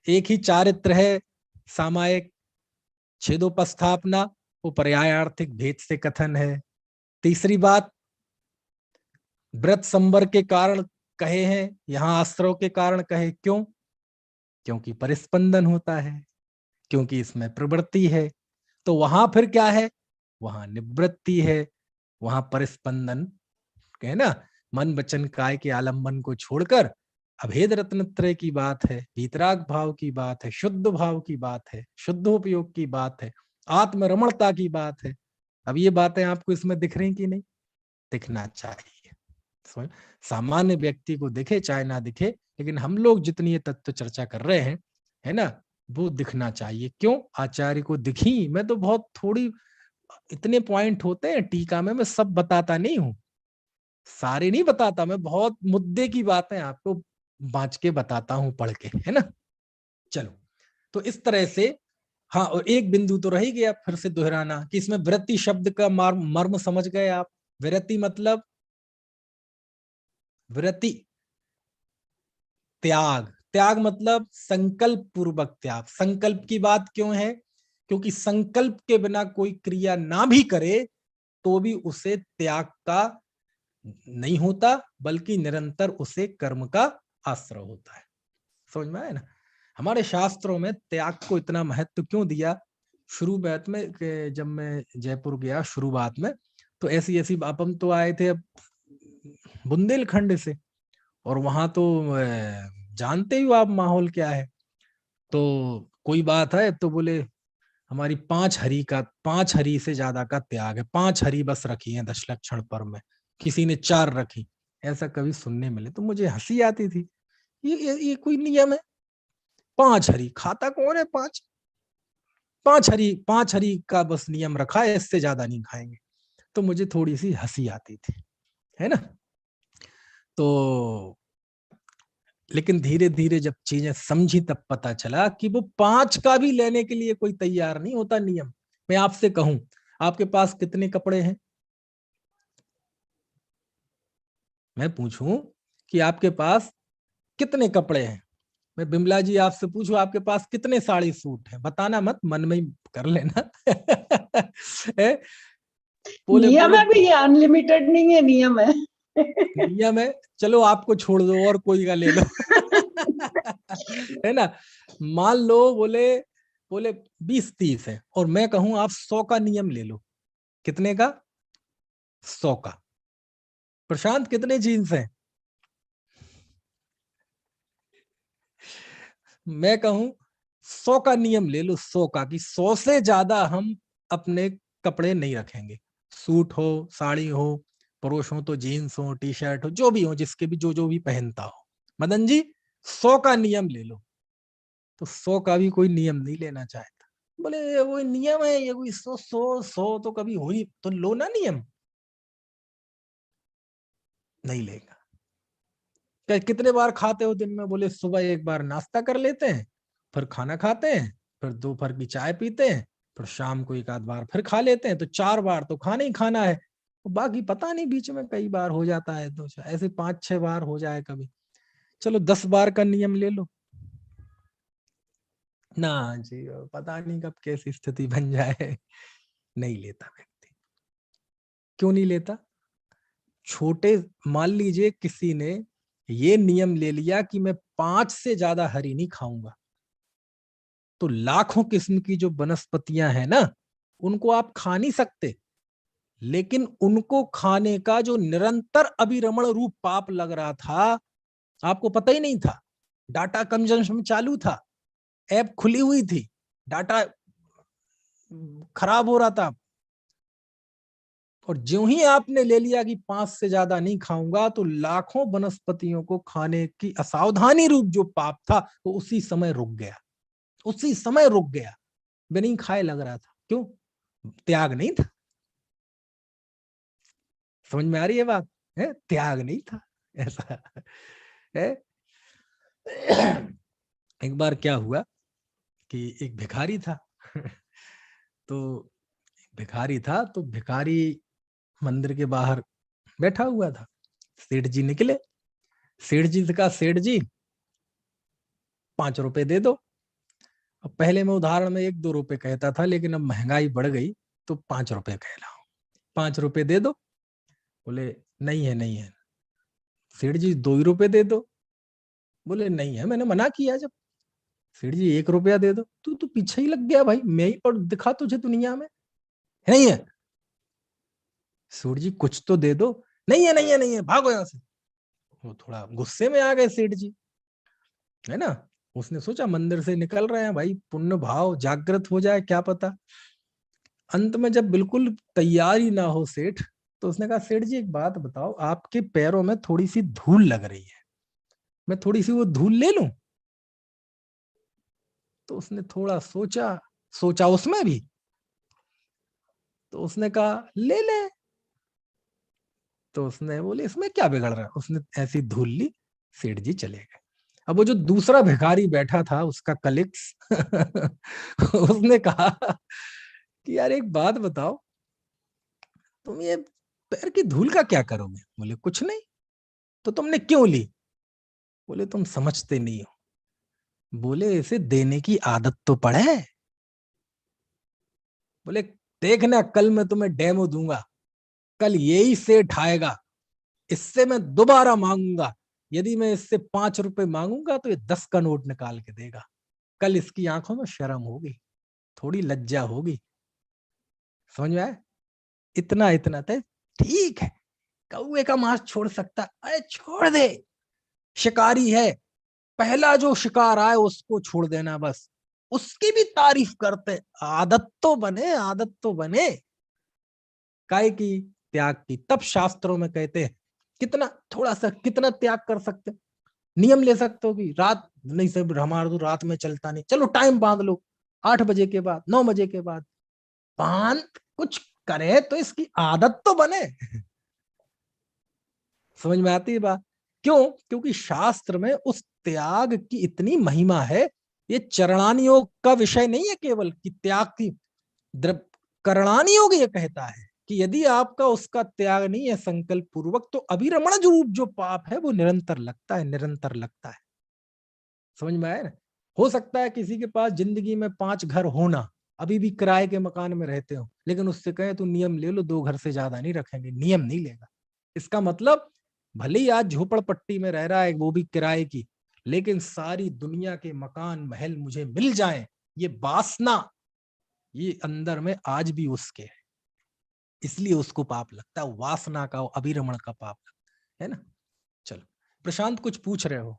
एक ही चारित्र है, सामायिक। छेदोपस्थापना वो पर्यायार्थिक भेद से कथन है। तीसरी बात, व्रत संवर के कारण कहे हैं, यहाँ आश्रव के कारण कहे। क्यों? क्योंकि परिस्पंदन होता है, क्योंकि इसमें प्रवृत्ति है। तो वहां फिर क्या है, वहां निवृत्ति है, वहां परिस्पंदन है ना, मन वचन काय के आलम्बन को छोड़कर अभेद रत्नत्रय की बात है, वीतराग भाव की बात है, शुद्ध भाव की बात है, शुद्धोपयोग की बात है, आत्मरमणता की बात है। अब ये बातें आपको इसमें दिख रही कि नहीं? दिखना चाहिए। सामान्य व्यक्ति को दिखे चाहे ना दिखे, लेकिन हम लोग जितनी ये तत्व चर्चा कर रहे हैं, है ना, वो दिखना चाहिए। क्यों? आचार्य को दिखी। मैं तो बहुत थोड़ी, इतने पॉइंट होते हैं टीका में, मैं सब बताता नहीं हूं, सारे नहीं बताता, मैं बहुत मुद्दे की बातें आपको बांच के बताता हूं पढ़ के, है ना। चलो, तो इस तरह से, हाँ, और एक बिंदु तो रह ही गया फिर से दोहराना कि इसमें वृत्ति शब्द का मर्म समझ गए आप? वृत्ति मतलब वृत्ति त्याग, त्याग मतलब संकल्प पूर्वक त्याग। संकल्प की बात क्यों है? क्योंकि संकल्प के बिना कोई क्रिया ना भी करे तो भी उसे त्याग का नहीं होता, बल्कि निरंतर उसे कर्म का आश्रय होता है। समझ में आया ना? हमारे शास्त्रों में त्याग को इतना महत्व क्यों दिया? शुरुआत में जब मैं जयपुर गया शुरुआत में, तो ऐसी ऐसी अपन तो आए थे बुंदेलखंड से, और वहां तो जानते ही हो आप माहौल क्या है। तो कोई बात है तो बोले हमारी 5 हरी से ज्यादा का त्याग है, 5 हरी बस रखी है 10 लक्षण पर में, किसी ने 4 रखी। ऐसा कभी सुनने मिले तो मुझे हंसी आती थी। ये कोई नियम है? 5 हरी खाता कौन है? 5 हरी का बस नियम रखा है, इससे ज्यादा नहीं खाएंगे। तो मुझे थोड़ी सी हंसी आती थी, है ना। तो लेकिन धीरे धीरे जब चीजें समझी तब पता चला कि वो 5 का भी लेने के लिए कोई तैयार नहीं होता नियम। मैं आपसे कहूं, आपके पास कितने कपड़े हैं? मैं पूछूं कि आपके पास कितने कपड़े हैं? मैं बिमला जी आपसे पूछूं आपके पास कितने साड़ी सूट हैं? बताना मत, मन में ही कर लेना। बोले नियम बोले है भैया, अनलिमिटेड नहीं है, नियम है। नियम है, चलो आपको छोड़ दो और कोई का ले लो। है ना। मान लो बोले बोले 20-30 है, और मैं कहूं आप 100 का नियम ले लो। कितने का? 100 का। प्रशांत कितने जीन्स हैं? मैं कहूं 100 का नियम ले लो, 100 का, कि 100 से ज्यादा हम अपने कपड़े नहीं रखेंगे। सूट हो, साड़ी हो, पुरुष हो तो जीन्स हो, टी शर्ट हो, जो भी हो, जिसके भी जो भी पहनता हो। मदन जी 100 का नियम ले लो। तो 100 का भी कोई नियम नहीं लेना चाहता। बोले वो नियम है, ये कोई 100 तो कभी हो ही, तो लो ना नियम। नहीं लेगा। कितने बार खाते हो दिन में? बोले सुबह एक बार नाश्ता कर लेते हैं, फिर खाना खाते हैं, फिर दोपहर की चाय पीते हैं, फिर शाम को एक आध बार फिर खा लेते हैं। तो 4 बार तो खाना ही खाना है। बाकी पता नहीं बीच में कई बार हो जाता है, तो ऐसे 5-6 बार हो जाए कभी। चलो 10 बार का नियम ले लो ना जी, पता नहीं कब कैसी स्थिति बन जाए। नहीं लेता व्यक्ति। क्यों नहीं लेता? छोटे, मान लीजिए किसी ने ये नियम ले लिया कि मैं 5 से ज्यादा हरी नहीं खाऊंगा, तो लाखों किस्म की जो वनस्पतियां हैं ना, उनको आप खा नहीं सकते, लेकिन उनको खाने का जो निरंतर अभिरमण रूप पाप लग रहा था, आपको पता ही नहीं था। डाटा कंजम्पशन चालू था, ऐप खुली हुई थी, डाटा खराब हो रहा था, और ज्यों ही आपने ले लिया कि 5 से ज्यादा नहीं खाऊंगा, तो लाखों वनस्पतियों को खाने की असावधानी रूप जो पाप था वो उसी समय रुक गया, उसी समय रुक गया। वे नहीं खाए लग रहा था। क्यों? त्याग नहीं था। समझ में आ रही है बात? है त्याग नहीं था ऐसा है। एक बार क्या हुआ कि एक भिखारी था। तो भिखारी था, तो भिखारी मंदिर के बाहर बैठा हुआ था। सेठ जी निकले। सेठ जी से कहा, सेठ जी 5 रुपए दे दो। अब पहले मैं उदाहरण में 1-2 रुपए कहता था, लेकिन अब महंगाई बढ़ गई तो 5 रुपए कह रहा हूं। 5 रुपए दे दो। बोले नहीं है, नहीं है। सेठ जी 2 ही रुपए दे दो। बोले नहीं है, मैंने मना किया जब। सेठ जी 1 रुपया दे दो। तू पीछे ही लग गया भाई, मैं ही पढ़ दिखा तुझे दुनिया में, है नहीं है? सेठ जी कुछ तो दे दो। नहीं है, नहीं है, नहीं है, भागो यहाँ से। वो थोड़ा गुस्से में आ गए सेठ जी, है ना। उसने सोचा मंदिर से निकल रहे हैं भाई, पुण्य भाव जागृत हो जाए, क्या पता। अंत में जब बिल्कुल तैयार ही ना हो सेठ, तो उसने कहा सेठ जी एक बात बताओ, आपके पैरों में थोड़ी सी धूल लग रही है, मैं थोड़ी सी वो धूल ले लूं? तो उसने थोड़ा सोचा उसमें भी, तो उसने कहा ले ले। तो उसने बोले इसमें क्या बिगड़ रहा है, उसने ऐसी धूल ली, सेठ जी चले गए। अब वो जो दूसरा भिखारी बैठा था, उसका कलिक्स उसने कहा कि यार एक बात बताओ, तुम ये पैर की धूल का क्या करोगे? बोले कुछ नहीं। तो तुमने क्यों ली? बोले तुम समझते नहीं हो। बोले इसे देने की आदत तो पड़े। बोले देखना कल मैं तुम्हें डेमो दूंगा, कल यही सेठ आएगा, इससे मैं दोबारा मांगूंगा, यदि मैं इससे 5 रुपए मांगूंगा तो ये 10 का नोट निकाल के देगा। कल इसकी आंखों में शर्म होगी, थोड़ी लज्जा होगी। समझ में आया? इतना तो ठीक है, कौवे का मांस छोड़ सकता, अरे छोड़ दे, शिकारी है, पहला जो शिकार आए उसको छोड़ देना बस। उसकी भी तारीफ करते, आदत तो बने, आदत तो बने। काय की? त्याग की। तब शास्त्रों में कहते हैं कितना थोड़ा सा कितना त्याग कर सकते, नियम ले सकते हो कि रात नहीं, सब हमारा तो रात में चलता नहीं, चलो टाइम बांध लो, 8 बजे के बाद, 9 बजे के बाद बांध कुछ करे तो इसकी आदत तो बने। समझ में आती है बात? क्यों? क्योंकि शास्त्र में उस त्याग की इतनी महिमा है। ये चरणानी योग का विषय नहीं है केवल कि त्याग की, करणानी योग ये कहता है कि यदि आपका उसका त्याग नहीं है संकल्प पूर्वक, तो अभिरमण रूप जो पाप है वो निरंतर लगता है, निरंतर लगता है। समझ में आया ना? हो सकता है किसी के पास जिंदगी में 5 घर होना, अभी भी किराए के मकान में रहते हो, लेकिन उससे कहे तू नियम ले लो, 2 घर से ज्यादा नहीं रखेंगे, नियम नहीं लेगा। इसका मतलब भले ही आज झोपड़पट्टी में रह रहा है, वो भी किराए की, लेकिन सारी दुनिया के मकान महल मुझे मिल जाएं, ये वासना ये अंदर में आज भी उसके है, इसलिए उसको पाप लगता है, वासना का, अभिरमण का पाप लगता है ना। चलो प्रशांत कुछ पूछ रहे हो?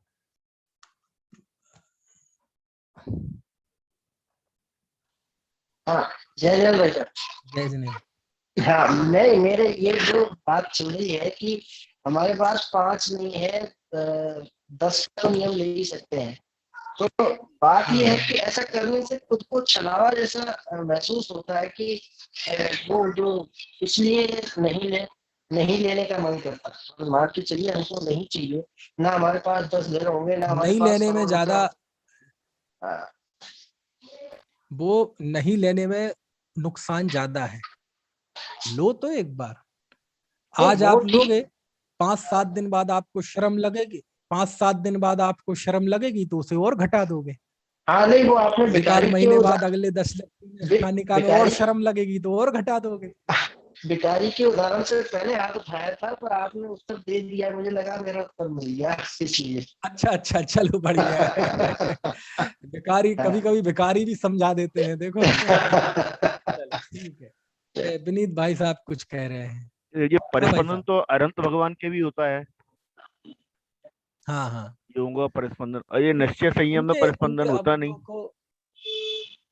हाँ, जय जय भाई साहब। जय जिनेन्द्र। हाँ, नहीं, मेरे ये जो बात चल रही है कि हमारे पास 5 नहीं है, 10 का नियम ले ही सकते हैं, तो बात ये है कि ऐसा करने से खुद को छलावा जैसा महसूस होता है कि वो जो इसलिए नहीं लेने का मन करता। तो मान के चलिए हमको नहीं चाहिए ना, हमारे पास 10 घर होंगे ना हमारे नहीं पास लेने में ज्यादा, वो नहीं लेने में नुकसान ज्यादा है। लो तो एक बार, आज आप लोगे, 5-7 दिन बाद आपको शर्म लगेगी, 5-7 दिन बाद आपको शर्म लगेगी तो उसे और घटा दोगे। हाँ, नहीं वो आपने एक महीने बाद अगले 10 दिन और शर्म लगेगी तो और घटा दोगे। भिखारी के उदाहरण से पहले हाथ उठाया था, पर आपने उत्तर दे दिया, मुझे लगा मेरा उत्तर मिल गया इसलिए। अच्छा, चलो बढ़िया है। भिखारी कभी भिखारी भी समझा देते हैं, देखो। ठीक है, विनीत भाई साहब कुछ कह रहे हैं। ये परिस्पंदन तो अनंत भगवान के भी होता है। हाँ, योगों का परिस्पंदन, और ये निश्चय संयम में परिस्पंदन होता नहीं।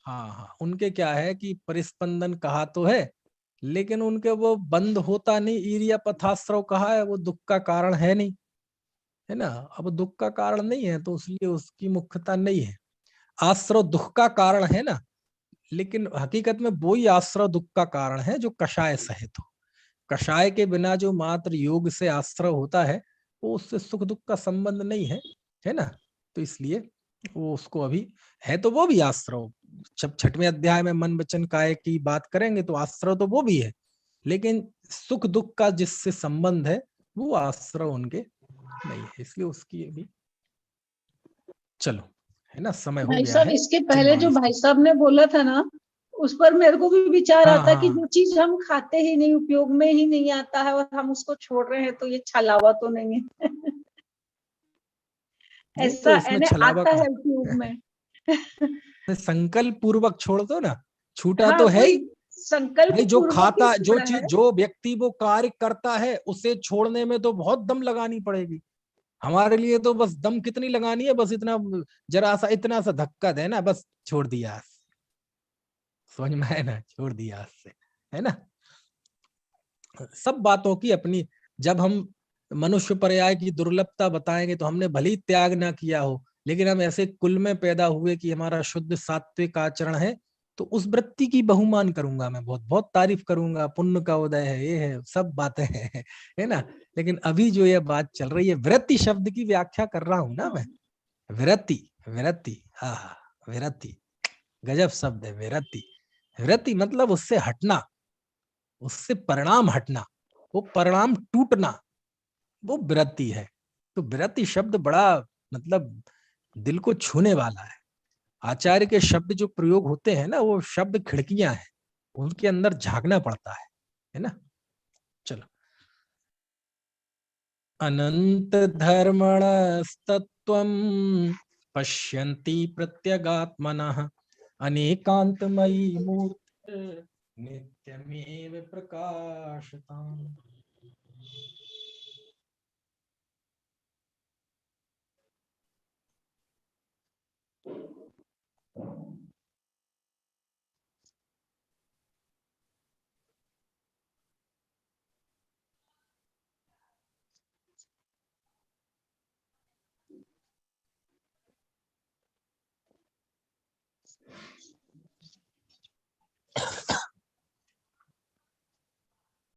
हाँ, उनके क्या है कि परिस्पंदन कहा तो है, लेकिन उनके वो बंद होता नहीं। ईर्या पथाश्रव कहा है, वो दुख का कारण है नहीं, है ना। अब दुख का कारण नहीं है तो इसलिए उसकी मुख्यता नहीं है। आश्रव दुख का कारण है ना, लेकिन हकीकत में वो ही आश्रव दुख का कारण है जो कषाय सहित हो। कषाय के बिना जो मात्र योग से आश्रव होता है, वो उससे सुख दुख का संबंध नहीं है, है ना। तो इसलिए वो उसको अभी है तो वो भी आश्रव। जब 6वें अध्याय में मन वचन काया की बात करेंगे तो आश्रव तो वो भी है, लेकिन सुख दुख का जिससे संबंध है वो आश्रव उनके नहीं है, इसलिए उसकी अभी चलो, है ना, समय हो भाई गया साहब है। इसके पहले जो भाई साहब ने बोला था ना, उस पर मेरे को भी विचार आता कि जो चीज हम खाते ही नहीं, उपयोग में ही नहीं आता है और हम उसको छोड़ रहे हैं, तो ये छलावा तो नहीं है? ऐसा तो इसमें छलावा आता है उपयोग में। संकल्प पूर्वक छोड़ दो ना, छूटा हाँ, तो है ही। संकल्प भाई जो पूर्वक ही खाता, जो छोड़ा चीज, है। जो व्यक्ति वो कार्य करता है उसे छोड़ने में तो बहुत दम लगानी पड़ेगी। हमारे लिए तो बस दम कितनी लगानी है, बस इतना, जरा सा इतना सा धक्का देना, बस छोड़ दिया, समझ में है ना, छोड़ दिया से, है ना। सब बातों की अपनी, जब हम मनुष्य पर्याय की दुर्लभता बताएंगे तो हमने भली त्याग ना किया हो, लेकिन हम ऐसे कुल में पैदा हुए कि हमारा शुद्ध सात्विक आचरण है, तो उस वृत्ति की बहुमान करूंगा मैं, बहुत बहुत तारीफ करूंगा, पुण्य का उदय है, ये है, सब बातें हैं, है ना। लेकिन अभी जो ये बात चल रही है, वृत्ति शब्द की व्याख्या कर रहा हूं ना मैं। विरति, विरति, हाँ, विरति गजब शब्द है। विरति, विरति मतलब उससे हटना, उससे परिणाम हटना, वो परिणाम टूटना, वो विरति है। तो विरति शब्द बड़ा मतलब दिल को छूने वाला है। आचार्य के शब्द जो प्रयोग होते हैं ना, वो शब्द खिड़कियां हैं, उनके अंदर झांकना पड़ता है ना। चलो, अनंत धर्मणस्तत्त्वं पश्यन्ति प्रत्यगात्मनः अनेकांतमयी मूर्ति नित्यमेव प्रकाशताम्।